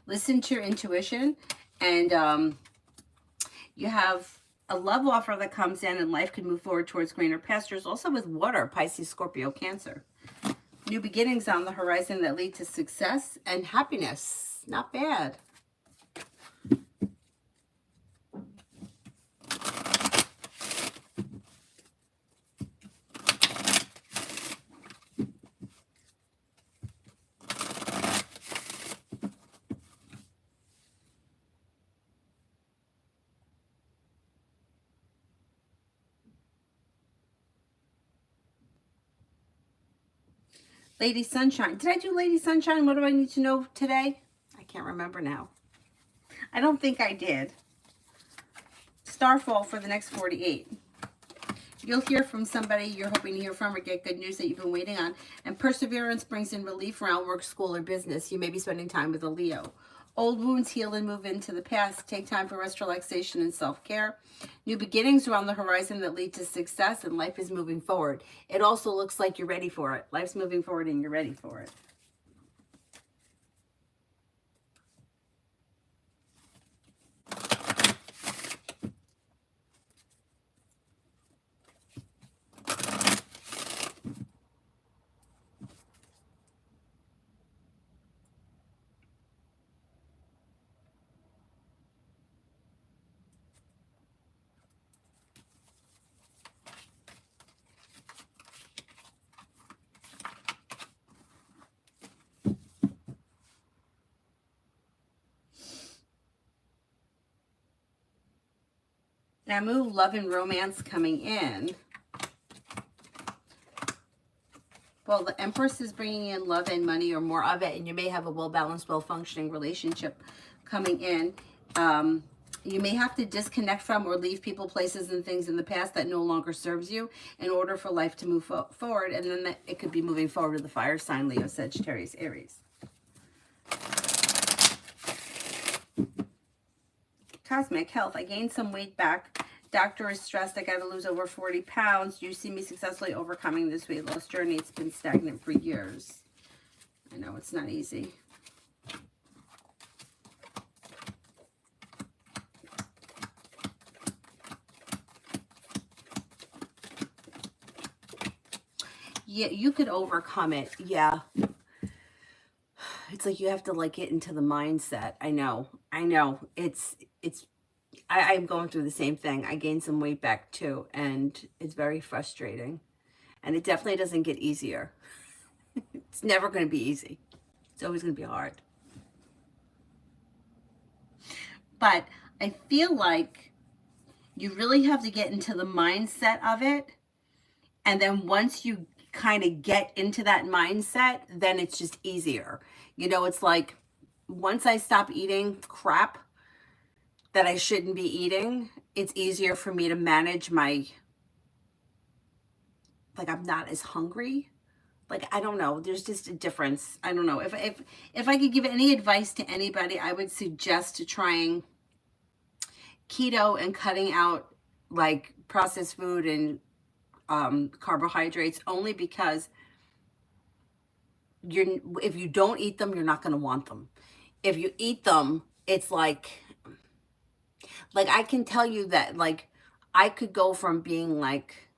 Listen to your intuition, and you have a love offer that comes in, and life can move forward towards greener pastures. Also with water, Pisces, Scorpio, Cancer. New beginnings on the horizon that lead to success and happiness. Not bad. Lady Sunshine. Did I do Lady Sunshine? What do I need to know today? I can't remember now. I don't think I did. Starfall for the next 48. You'll hear from somebody you're hoping to hear from or get good news that you've been waiting on. And perseverance brings in relief around work, school, or business. You may be spending time with a Leo. Old wounds heal and move into the past. Take time for rest, relaxation, and self-care. New beginnings are on the horizon that lead to success, and life is moving forward. It also looks like you're ready for it. Life's moving forward, and you're ready for it. Namu, love and romance coming in. Well, the Empress is bringing in love and money or more of it, and you may have a well-balanced, well-functioning relationship coming in. You may have to disconnect from or leave people, places, and things in the past that no longer serves you in order for life to move forward. And then it could be moving forward to the fire sign, Leo, Sagittarius, Aries. Cosmic health. I gained some weight back. Doctor is stressed. I got to lose over 40 pounds. You see me successfully overcoming this weight loss journey. It's been stagnant for years. I know it's not easy. Yeah, you could overcome it. Yeah. It's like you have to like get into the mindset. I know. I'm going through the same thing. I gained some weight back too, and it's very frustrating. And it definitely doesn't get easier. It's never going to be easy. It's always going to be hard. But I feel like you really have to get into the mindset of it. And then once you kind of get into that mindset, then it's just easier. You know, it's like once I stop eating crap that I shouldn't be eating, it's easier for me to manage my, like, I'm not as hungry. Like, I don't know. There's just a difference. I don't know. If I could give any advice to anybody, I would suggest trying keto and cutting out like processed food and carbohydrates, only because if you don't eat them, you're not going to want them. If you eat them, it's like I can tell you that, like, I could go from being like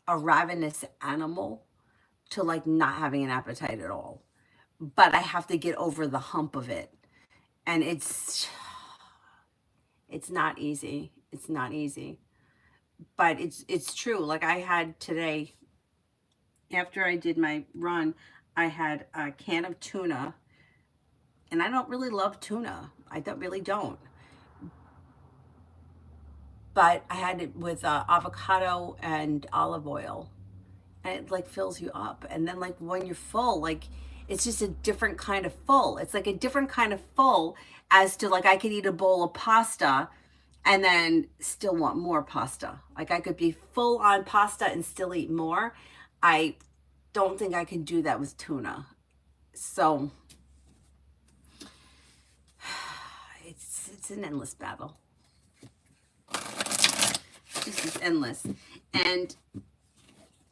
a ravenous animal to like not having an appetite at all. But I have to get over the hump of it. And it's not easy. It's not easy. But it's true. Like, I had today, after I did my run, I had a can of tuna. And I don't really love tuna. I really don't. But I had it with avocado and olive oil. And it like fills you up. And then like when you're full, like it's just a different kind of full. It's like a different kind of full, as to like I could eat a bowl of pasta and then still want more pasta. Like I could be full on pasta and still eat more. I don't think I can do that with tuna. So it's an endless battle. This is endless. And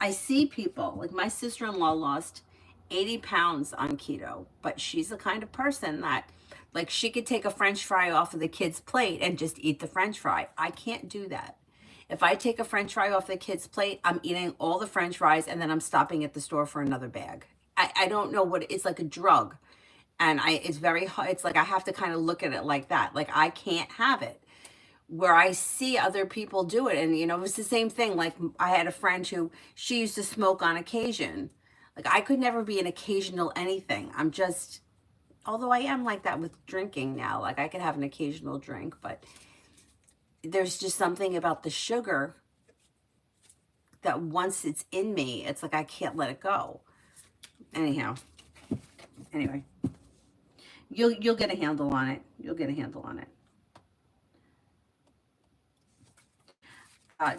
I see people, like my sister-in-law lost 80 pounds on keto, but she's the kind of person that, like, she could take a French fry off of the kid's plate and just eat the French fry. I can't do that. If I take a French fry off the kid's plate, I'm eating all the French fries and then I'm stopping at the store for another bag. I don't know what, it's like a drug. And it's very hard. It's like I have to kind of look at it like that. Like I can't have it. Where I see other people do it. And, you know, it's the same thing. Like I had a friend who, she used to smoke on occasion. Like I could never be an occasional anything. I'm just, although I am like that with drinking now. Like I could have an occasional drink, but there's just something about the sugar that once it's in me, it's like I can't let it go. Anyhow, anyway, you'll get a handle on it. You'll get a handle on it.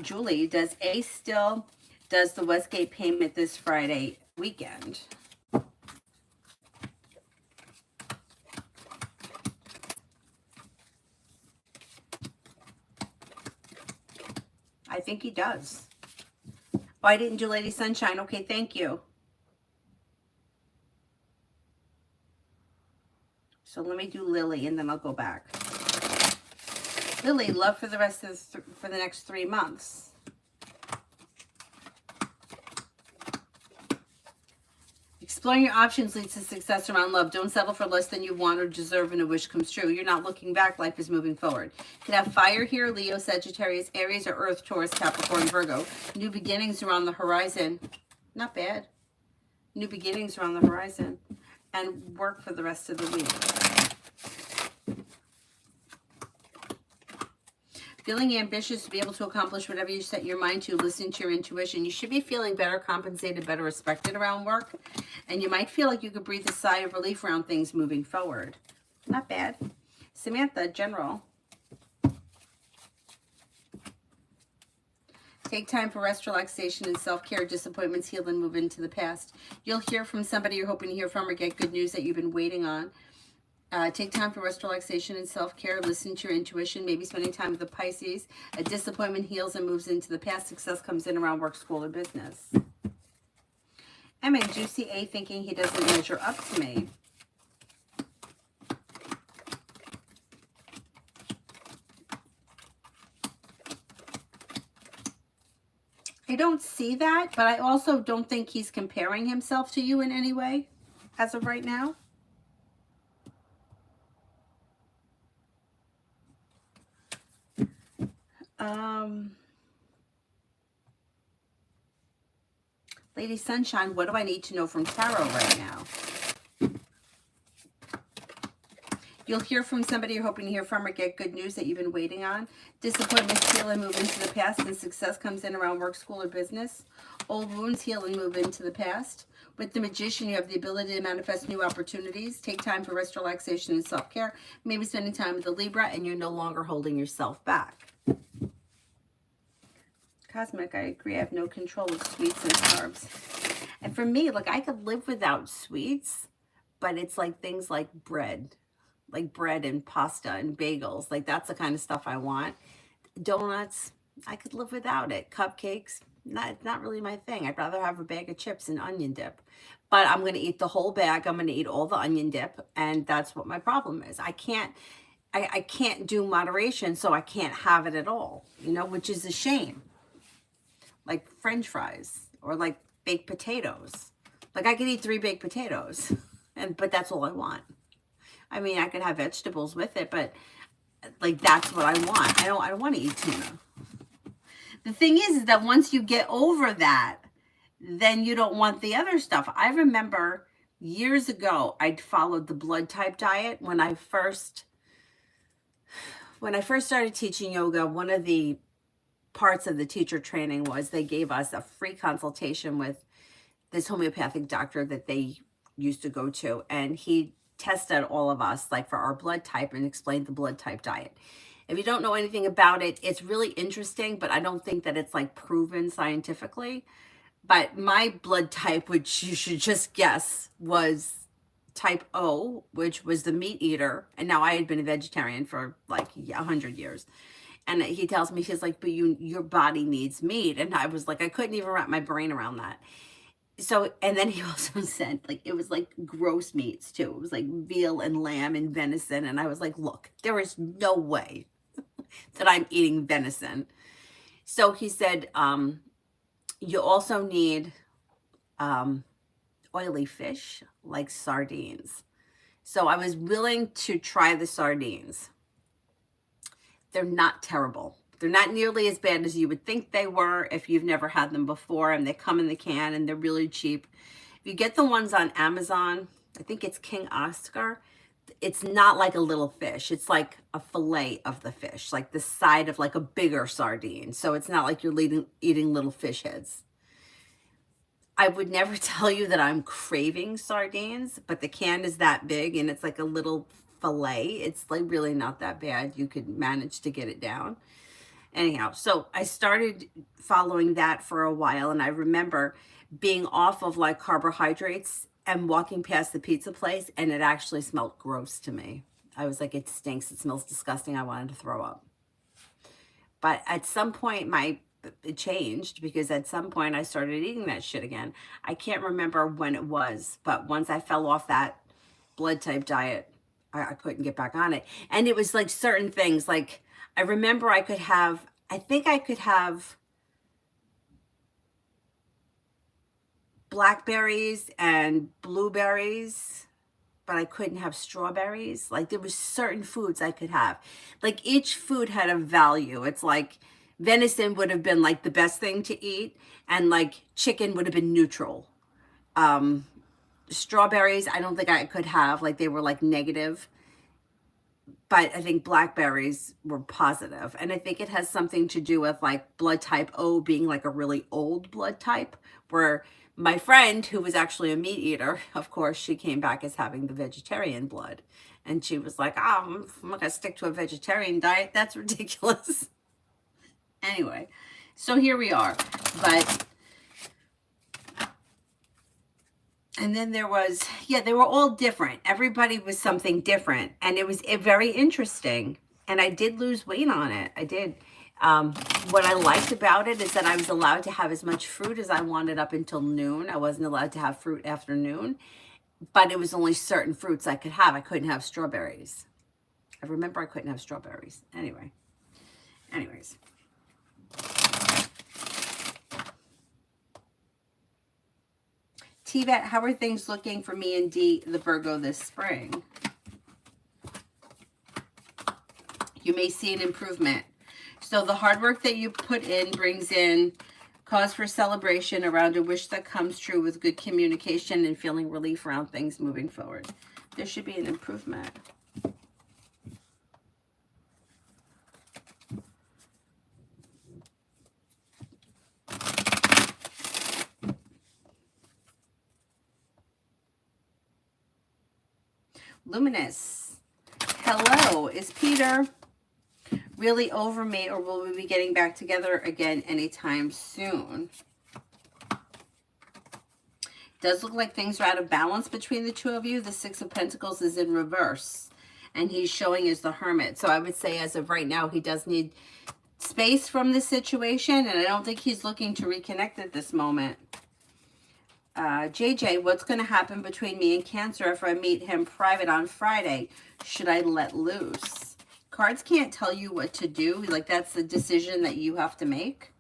Julie, does Ace still does the Westgate payment this Friday weekend? I think he does. Why didn't you, Lady Sunshine? Okay, thank you. So let me do Lily and then I'll go back. Lily, love for the rest of for the next 3 months. Exploring your options leads to success around love. Don't settle for less than you want or deserve and a wish comes true. You're not looking back. Life is moving forward. You could have fire here, Leo, Sagittarius, Aries, or Earth, Taurus, Capricorn, Virgo. New beginnings are on the horizon. Not bad. New beginnings are on the horizon. And work for the rest of the week. Feeling ambitious to be able to accomplish whatever you set your mind to, listen to your intuition. You should be feeling better compensated, better respected around work. And you might feel like you could breathe a sigh of relief around things moving forward. Not bad. Samantha, general. Take time for rest, relaxation, and self-care. Disappointments heal and move into the past. You'll hear from somebody you're hoping to hear from or get good news that you've been waiting on. Take time for rest, relaxation, and self-care. Listen to your intuition. Maybe spending time with the Pisces. A disappointment heals and moves into the past. Success comes in around work, school, or business. M and Juicy A thinking he doesn't measure up to me. I don't see that, but I also don't think he's comparing himself to you in any way as of right now. Lady Sunshine, what do I need to know from Tarot right now? You'll hear from somebody you're hoping to hear from or get good news that you've been waiting on. Disappointments heal and move into the past, and success comes in around work, school, or business. Old wounds heal and move into the past. With the Magician, you have the ability to manifest new opportunities. Take time for rest, relaxation, and self-care. Maybe spending time with the Libra, and you're no longer holding yourself back. Cosmic, I agree. I have no control of sweets and carbs. And for me, like, I could live without sweets, but it's like things like bread and pasta and bagels. Like, that's the kind of stuff I want. Donuts, I could live without it. Cupcakes, not really my thing. I'd rather have a bag of chips and onion dip. But I'm going to eat the whole bag. I'm going to eat all the onion dip. And that's what my problem is. I can't do moderation, so I can't have it at all, you know, which is a shame. Like French fries or like baked potatoes. Like, I could eat 3 baked potatoes, but that's all I want. I mean, I could have vegetables with it, but like, that's what I want. I don't want to eat tuna. The thing is that once you get over that, then you don't want the other stuff. I remember years ago, I'd followed the blood type diet when I first started teaching yoga. One of the parts of the teacher training was they gave us a free consultation with this homeopathic doctor that they used to go to, and he tested all of us like for our blood type and explained the blood type diet. If you don't know anything about it, it's really interesting, but I don't think that it's like proven scientifically. But my blood type, which you should just guess, was type O, which was the meat eater, and now I had been a vegetarian for like 100 years. And he tells me, he's like, but your body needs meat. And I was like, I couldn't even wrap my brain around that. So, and then he also said, like, it was like gross meats too. It was like veal and lamb and venison. And I was like, look, there is no way that I'm eating venison. So he said, you also need oily fish like sardines. So I was willing to try the sardines. They're not terrible. They're not nearly as bad as you would think they were if you've never had them before, and they come in the can and they're really cheap. If you get the ones on Amazon, I think it's King Oscar, it's not like a little fish. It's like a fillet of the fish, like the side of like a bigger sardine. So it's not like you're eating little fish heads. I would never tell you that I'm craving sardines, but the can is that big and it's like a little fillet. It's like really not that bad. You could manage to get it down. Anyhow, so I started following that for a while, and I remember being off of like carbohydrates and walking past the pizza place, and it actually smelled gross to me. I was like, it stinks. It smells disgusting. I wanted to throw up. But at some point, it changed, because at some point I started eating that shit again. I can't remember when it was, but once I fell off that blood type diet, I couldn't get back on it. And it was like certain things, like I remember I think I could have blackberries and blueberries, but I couldn't have strawberries. Like, there was certain foods I could have. Like, each food had a value. It's like venison would have been like the best thing to eat, and like chicken would have been neutral. Strawberries, I don't think I could have, like they were like negative. But I think blackberries were positive. And I think it has something to do with like blood type O being like a really old blood type, where my friend, who was actually a meat eater, of course, she came back as having the vegetarian blood. And she was like, oh, I'm not going to stick to a vegetarian diet. That's ridiculous. Anyway, So here we are. But, and then there was, yeah, they were all different. Everybody was something different. And it was very interesting. And I did lose weight on it. I did. What I liked about it is that I was allowed to have as much fruit as I wanted up until noon. I wasn't allowed to have fruit after noon, but it was only certain fruits I could have. I couldn't have strawberries. I remember I couldn't have strawberries. Anyways. T-Vet, how are things looking for me and D, the Virgo, this spring? You may see an improvement. So the hard work that you put in brings in cause for celebration around a wish that comes true with good communication and feeling relief around things moving forward. There should be an improvement. Luminous. Hello, is Peter really over me, or will we be getting back together again anytime soon? Does look like things are out of balance between the two of you. The Six of Pentacles is in reverse, and he's showing as the Hermit. So I would say as of right now, he does need space from this situation, and I don't think he's looking to reconnect at this moment. JJ, what's going to happen between me and Cancer if I meet him private on Friday? Should I let loose? Cards can't tell you what to do. Like, that's the decision that you have to make.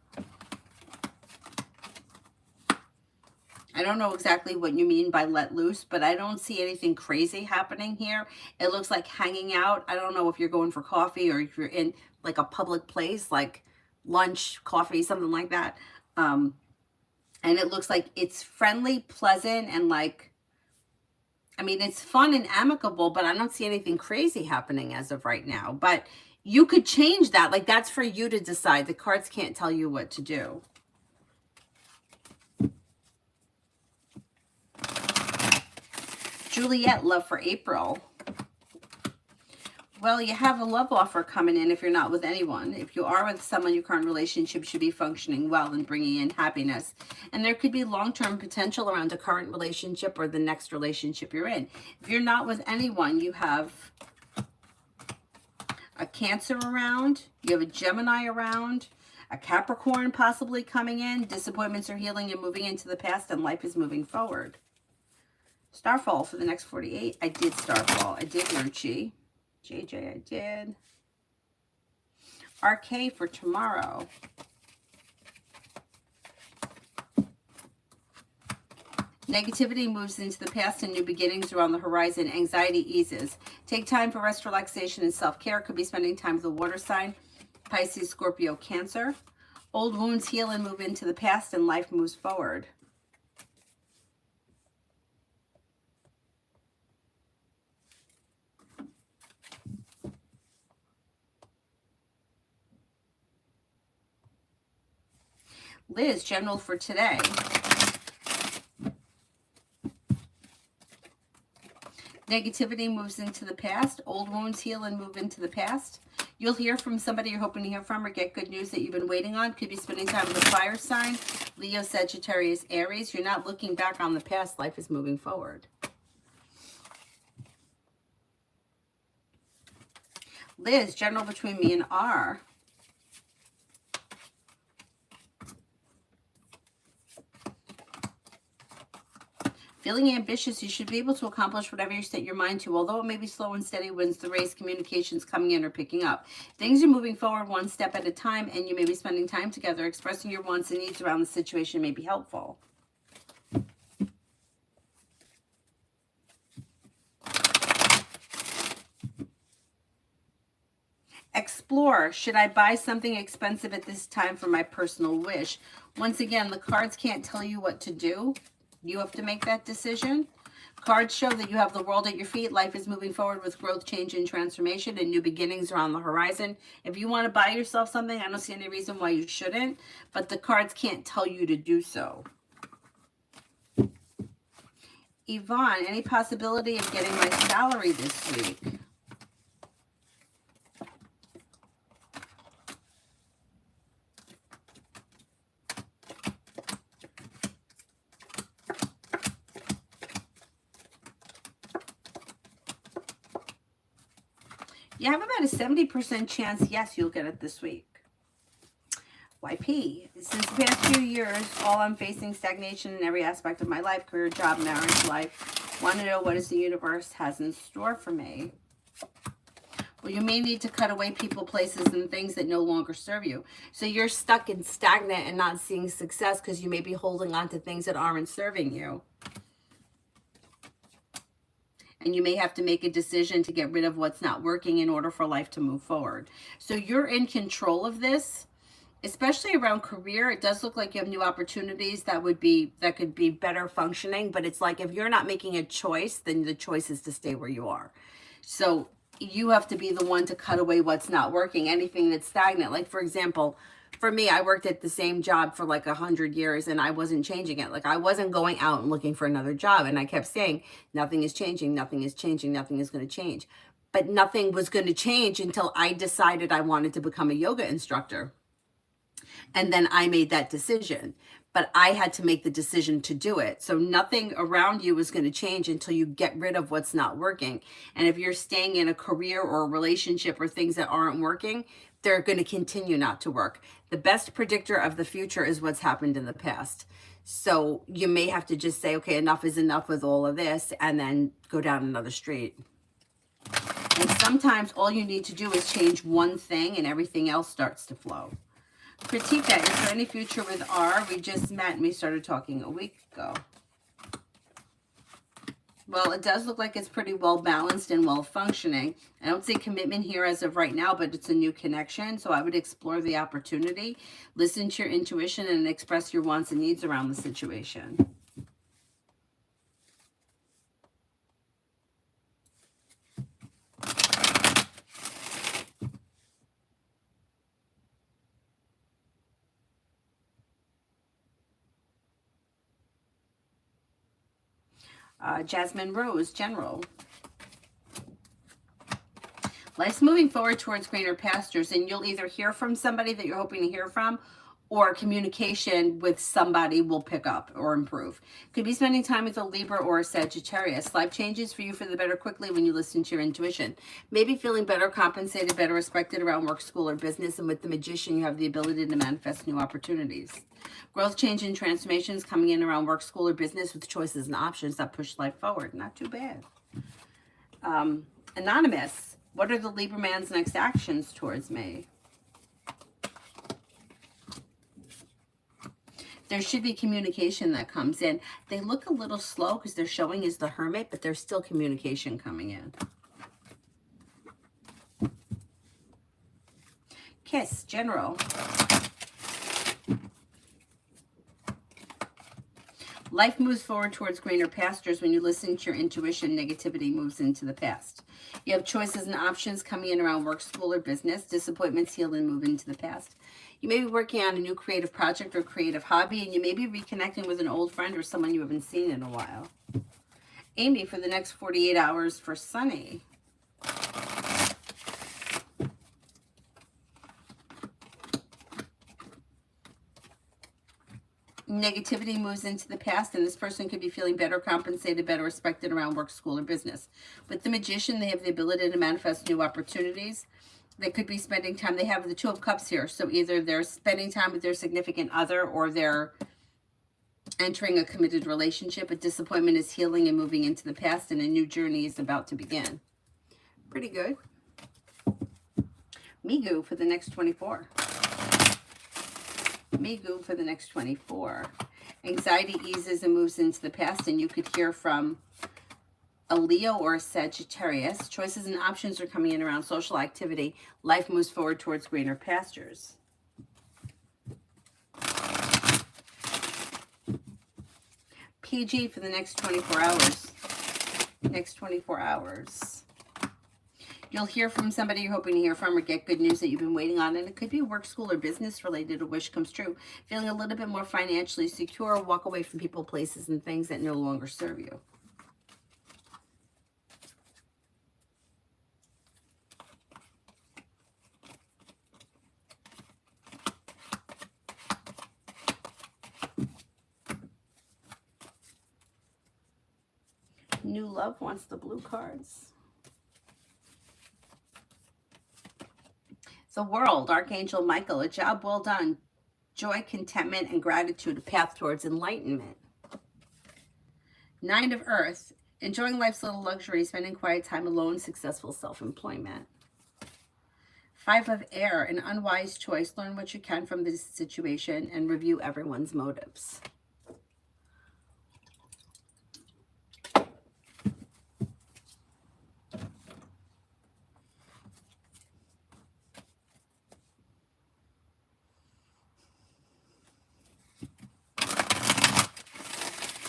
I don't know exactly what you mean by let loose, but I don't see anything crazy happening here. It looks like hanging out. I don't know if you're going for coffee or if you're in like a public place, like lunch, coffee, something like that. And it looks like it's friendly, pleasant, and like, I mean, it's fun and amicable, but I don't see anything crazy happening as of right now. But you could change that. Like, that's for you to decide. The cards can't tell you what to do. Juliet, love for April. Well, you have a love offer coming in if you're not with anyone. If you are with someone, your current relationship should be functioning well and bringing in happiness. And there could be long-term potential around a current relationship or the next relationship you're in. If you're not with anyone, you have a Cancer around, you have a Gemini around, a Capricorn possibly coming in. Disappointments are healing and moving into the past, and life is moving forward. Starfall for the next 48. I did Starfall. I did Ruchi. JJ, I did. RK for tomorrow. Negativity moves into the past and new beginnings are on the horizon. Anxiety eases. Take time for rest, relaxation, and self-care. Could be spending time with a water sign. Pisces, Scorpio, Cancer. Old wounds heal and move into the past, and life moves forward. Liz, general for today. Negativity moves into the past. Old wounds heal and move into the past. You'll hear from somebody you're hoping to hear from or get good news that you've been waiting on. Could be spending time with a fire sign. Leo, Sagittarius, Aries. You're not looking back on the past. Life is moving forward. Liz, general between me and R. Feeling ambitious, you should be able to accomplish whatever you set your mind to. Although it may be slow and steady wins the race, communications coming in or picking up. Things are moving forward one step at a time, and you may be spending time together. Expressing your wants and needs around the situation may be helpful. Explore. Should I buy something expensive at this time for my personal wish? Once again, the cards can't tell you what to do. You have to make that decision. Cards show that you have the world at your feet. Life is moving forward with growth, change, and transformation, and new beginnings are on the horizon. If you want to buy yourself something, I don't see any reason why you shouldn't, but the cards can't tell you to do so. Yvonne, any possibility of getting my salary this week? You have about a 70% chance, yes, you'll get it this week. YP, since the past few years, all I'm facing stagnation in every aspect of my life, career, job, marriage, life. Want to know what is the universe has in store for me? Well, you may need to cut away people, places, and things that no longer serve you. So you're stuck and stagnant and not seeing success because you may be holding on to things that aren't serving you. And you may have to make a decision to get rid of what's not working in order for life to move forward. So you're in control of this, especially around career. It does look like you have new opportunities that could be better functioning, but it's like if you're not making a choice, then the choice is to stay where you are. So you have to be the one to cut away what's not working, anything that's stagnant. Like, for example, for me, I worked at the same job for like 100 years and I wasn't changing it. Like, I wasn't going out and looking for another job. And I kept saying, nothing is changing, nothing is changing, nothing is going to change. But nothing was going to change until I decided I wanted to become a yoga instructor. And then I made that decision. But I had to make the decision to do it. So nothing around you is going to change until you get rid of what's not working. And if you're staying in a career or a relationship or things that aren't working, they're going to continue not to work. The best predictor of the future is what's happened in the past. So you may have to just say, okay, enough is enough with all of this, and then go down another street. And sometimes all you need to do is change one thing and everything else starts to flow. Kritika, is there any future with R? We just met and we started talking a week ago. Well, it does look like it's pretty well balanced and well functioning. I don't see commitment here as of right now, but it's a new connection. So I would explore the opportunity, listen to your intuition, and express your wants and needs around the situation. Jasmine Rose, General. Life's moving forward towards greener pastures, and you'll either hear from somebody that you're hoping to hear from, or communication with somebody will pick up or improve. Could be spending time with a Libra or a Sagittarius. Life changes for you for the better quickly when you listen to your intuition. Maybe feeling better compensated, better respected around work, school, or business. And with the Magician, you have the ability to manifest new opportunities. Growth, change, and transformations coming in around work, school, or business with choices and options that push life forward. Not too bad. Anonymous, what are the Libra man's next actions towards me? There should be communication that comes in. They look a little slow because they're showing as the Hermit, but there's still communication coming in. Kiss, General. Life moves forward towards greener pastures. When you listen to your intuition, negativity moves into the past. You have choices and options coming in around work, school, or business. Disappointments heal and move into the past. You may be working on a new creative project or creative hobby, and you may be reconnecting with an old friend or someone you haven't seen in a while. Amy, for the next 48 hours for Sunny. Negativity moves into the past, and this person could be feeling better compensated, better respected around work, school, or business. With the Magician, they have the ability to manifest new opportunities. They could be spending time. They have the Two of Cups here. So either they're spending time with their significant other or they're entering a committed relationship. A disappointment is healing and moving into the past, and a new journey is about to begin. Pretty good. Migu for the next 24. Migu for the next 24. Anxiety eases and moves into the past, and you could hear from a Leo or a Sagittarius. Choices and options are coming in around social activity. Life moves forward towards greener pastures. PG for the next 24 hours. Next 24 hours. You'll hear from somebody you're hoping to hear from or get good news that you've been waiting on. And it could be work, school, or business related. A wish comes true. Feeling a little bit more financially secure. Walk away from people, places, and things that no longer serve you. New Love wants the blue cards. The World, Archangel Michael, a job well done. Joy, contentment, and gratitude, a path towards enlightenment. Nine of Earth, enjoying life's little luxuries, spending quiet time alone, successful self-employment. Five of Air, an unwise choice. Learn what you can from this situation and review everyone's motives.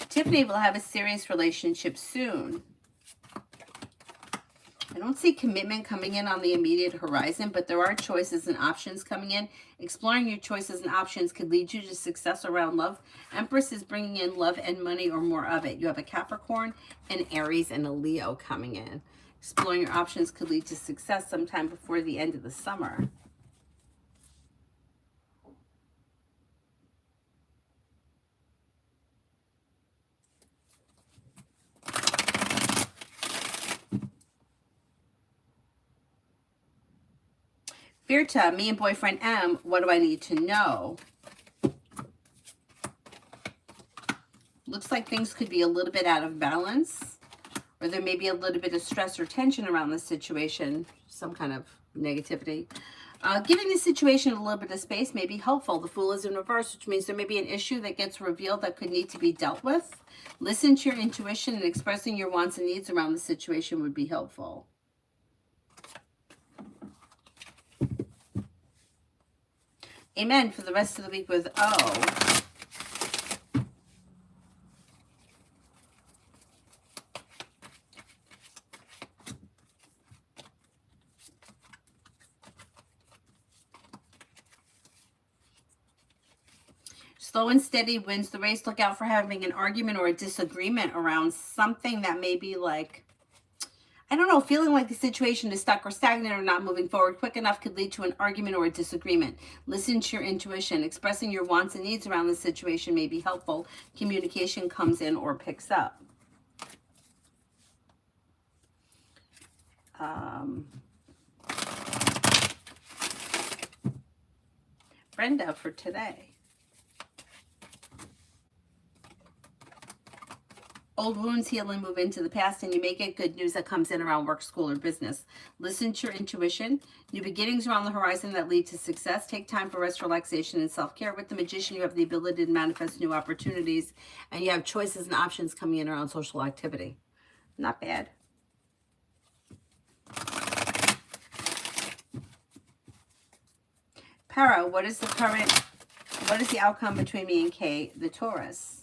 Tiffany will have a serious relationship soon. I don't see commitment coming in on the immediate horizon, but there are choices and options coming in. Exploring your choices and options could lead you to success around love. Empress is bringing in love and money or more of it. You have a Capricorn, an Aries, and a Leo coming in. Exploring your options could lead to success sometime before the end of the summer. Virta, me and boyfriend M, what do I need to know? Looks like things could be a little bit out of balance, or there may be a little bit of stress or tension around the situation, some kind of negativity. Giving the situation a little bit of space may be helpful. The Fool is in reverse, which means there may be an issue that gets revealed that could need to be dealt with. Listen to your intuition, and expressing your wants and needs around the situation would be helpful. Amen for the rest of the week with O. Slow and steady wins the race. Look out for having an argument or a disagreement around something that may be like, I don't know, feeling like the situation is stuck or stagnant or not moving forward quick enough could lead to an argument or a disagreement. Listen to your intuition. Expressing your wants and needs around the situation may be helpful. Communication comes in or picks up. Brenda for today. Old wounds heal and move into the past, and you may get good news that comes in around work, school, or business. Listen to your intuition. New beginnings are on the horizon that lead to success. Take time for rest, relaxation, and self-care. With the Magician, you have the ability to manifest new opportunities, and you have choices and options coming in around social activity. Not bad. Para, what is the outcome between me and Kay, the Taurus?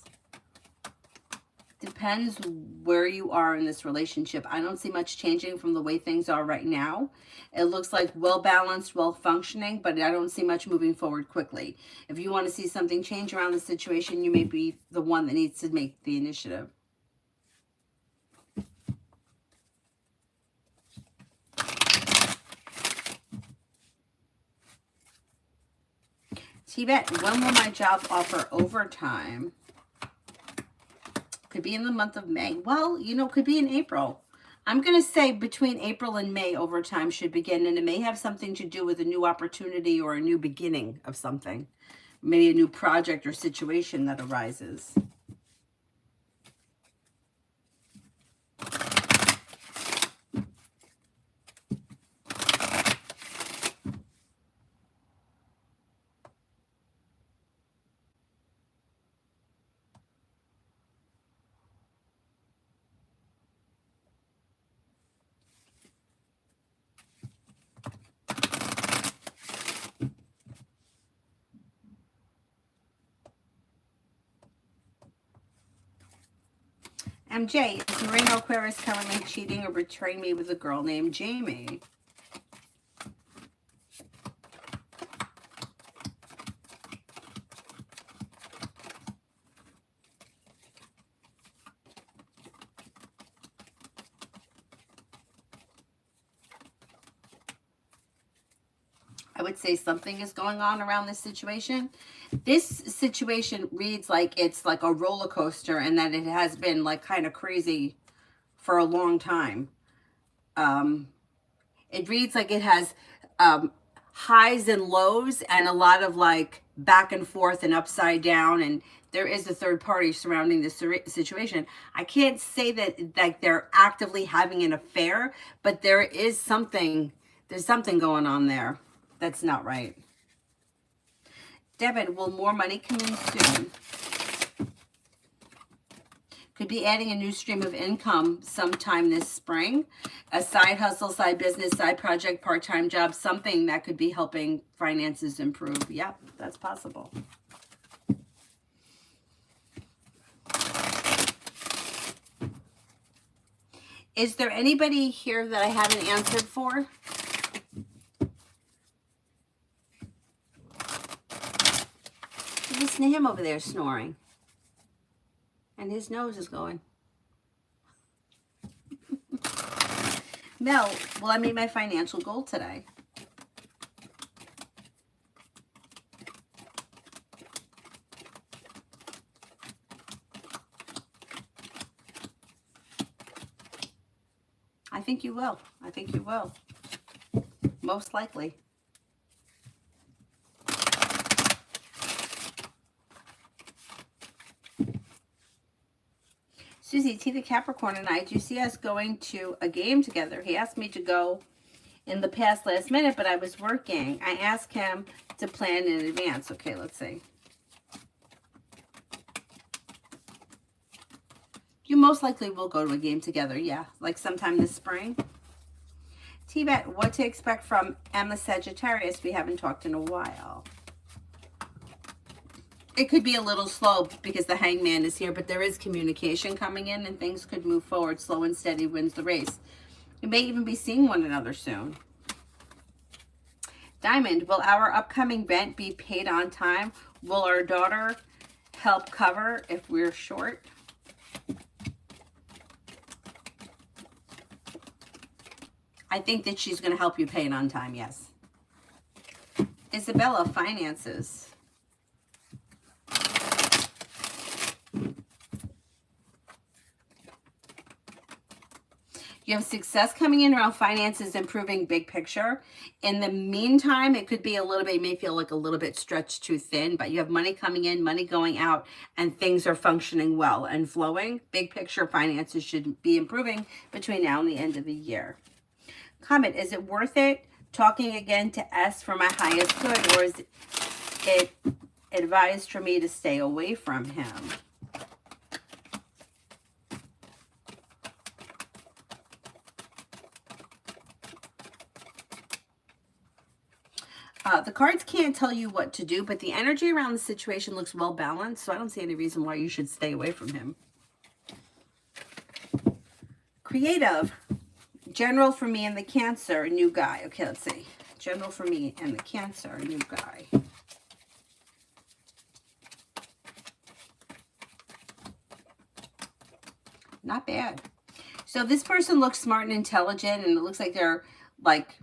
Depends where you are in this relationship. I don't see much changing from the way things are right now. It looks like well-balanced, well-functioning, but I don't see much moving forward quickly. If you want to see something change around the situation, you may be the one that needs to make the initiative. Tibet, when will my job offer overtime? Could be in the month of May. Well, you know, could be in April. I'm going to say between April and May, overtime should begin, and it may have something to do with a new opportunity or a new beginning of something. Maybe a new project or situation that arises. MJ, is Marino Aquarius currently cheating or betraying me with a girl named Jamie? I would say something is going on around this situation. This situation reads like it's like a roller coaster and that it has been like kind of crazy for a long time. It reads like it has highs and lows and a lot of like back and forth and upside down, and there is a third party surrounding this situation. I can't say that like they're actively having an affair, but there's something going on there that's not right. Debit, will more money come in soon? Could be adding a new stream of income sometime this spring. A side hustle, side business, side project, part-time job, something that could be helping finances improve. Yep, that's possible. Is there anybody here that I haven't answered for? Listen to him over there snoring. And his nose is going. Mel, will I meet my financial goal today? I think you will. I think you will. Most likely. Susie, T the Capricorn and I, do you see us going to a game together? He asked me to go in the past last minute, but I was working. I asked him to plan in advance. Okay, let's see. You most likely will go to a game together, yeah, like sometime this spring. T-Bet, what to expect from Emma Sagittarius? We haven't talked in a while. It could be a little slow because the hangman is here, but there is communication coming in and things could move forward. Slow and steady wins the race. You may even be seeing one another soon. Diamond, will our upcoming rent be paid on time? Will our daughter help cover if we're short? I think that she's going to help you pay it on time, yes. Isabella, finances. You have success coming in around finances, improving big picture. In the meantime, it could be a little bit, it may feel like a little bit stretched too thin, but you have money coming in, money going out, and things are functioning well and flowing. Big picture finances should be improving between now and the end of the year. Comment, is it worth it talking again to S for my highest good, or is it advised for me to stay away from him? The cards can't tell you what to do, but the energy around the situation looks well balanced, so I don't see any reason why you should stay away from him. Creative. General for me and the Cancer, new guy. Okay, let's see. General for me and the Cancer, new guy. Not bad. So this person looks smart and intelligent, and it looks like they're like,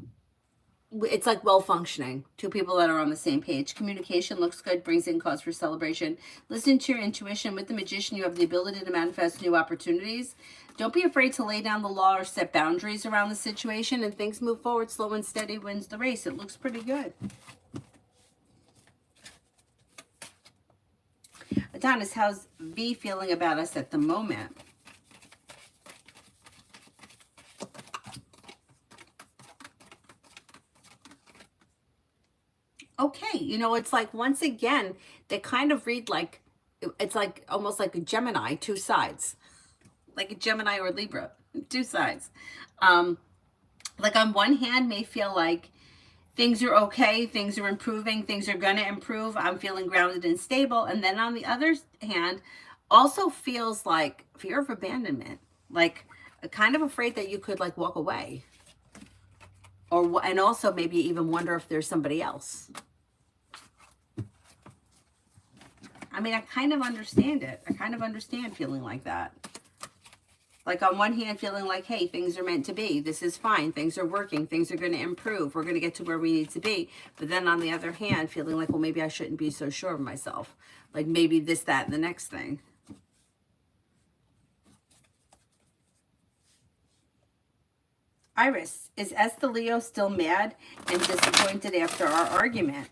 it's like well functioning. Two people that are on the same page. Communication looks good, brings in cause for celebration. Listen to your intuition. With the Magician, you have the ability to manifest new opportunities. Don't be afraid to lay down the law or set boundaries around the situation, and things move forward. Slow and steady wins the race. It looks pretty good. Adonis, how's V feeling about us at the moment? Okay, you know, it's like, once again, they kind of read like, it's like almost like a Gemini, two sides. Like a Gemini or Libra, two sides. Like on one hand, may feel like things are okay, things are improving, things are going to improve. I'm feeling grounded and stable. And then on the other hand, also feels like fear of abandonment, like kind of afraid that you could like walk away. Or, and also maybe even wonder if there's somebody else. I mean, I kind of understand it. I kind of understand feeling like that. Like on one hand, feeling like, hey, things are meant to be. This is fine. Things are working. Things are going to improve. We're going to get to where we need to be. But then on the other hand, feeling like, well, maybe I shouldn't be so sure of myself. Like maybe this, that, and the next thing. Iris, is Esther Leo still mad and disappointed after our argument?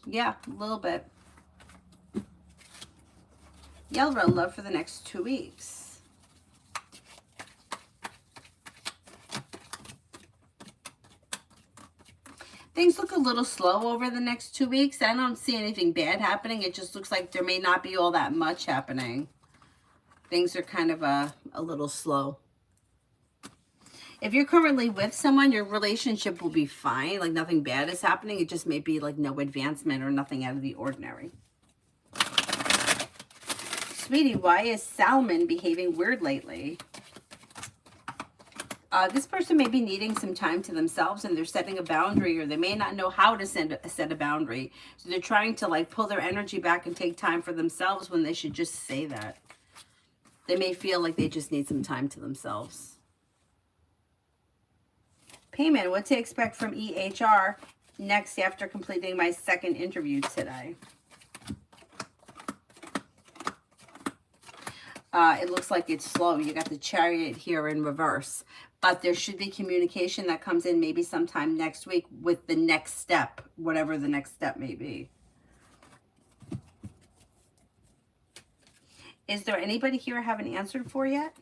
Yeah, a little bit. Yell about love for the next 2 weeks. Things look a little slow over the next 2 weeks. I don't see anything bad happening. It just looks like there may not be all that much happening. Things are kind of a little slow. If you're currently with someone, your relationship will be fine. Like nothing bad is happening. It just may be like no advancement or nothing out of the ordinary. Sweetie, why is Salmon behaving weird lately? This person may be needing some time to themselves and they're setting a boundary, or they may not know how to set a boundary. So they're trying to like pull their energy back and take time for themselves when they should just say that. They may feel like they just need some time to themselves. Payment, what to expect from EHR next after completing my second interview today? It looks like it's slow. You got the Chariot here in reverse. But there should be communication that comes in maybe sometime next week with the next step, whatever the next step may be. Is there anybody here I haven't answered for yet?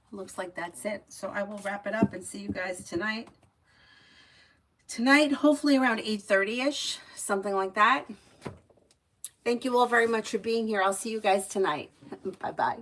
Looks like that's it. So I will wrap it up and see you guys tonight. Tonight, hopefully around 8:30ish, something like that. Thank you all very much for being here. I'll see you guys tonight. Bye-bye.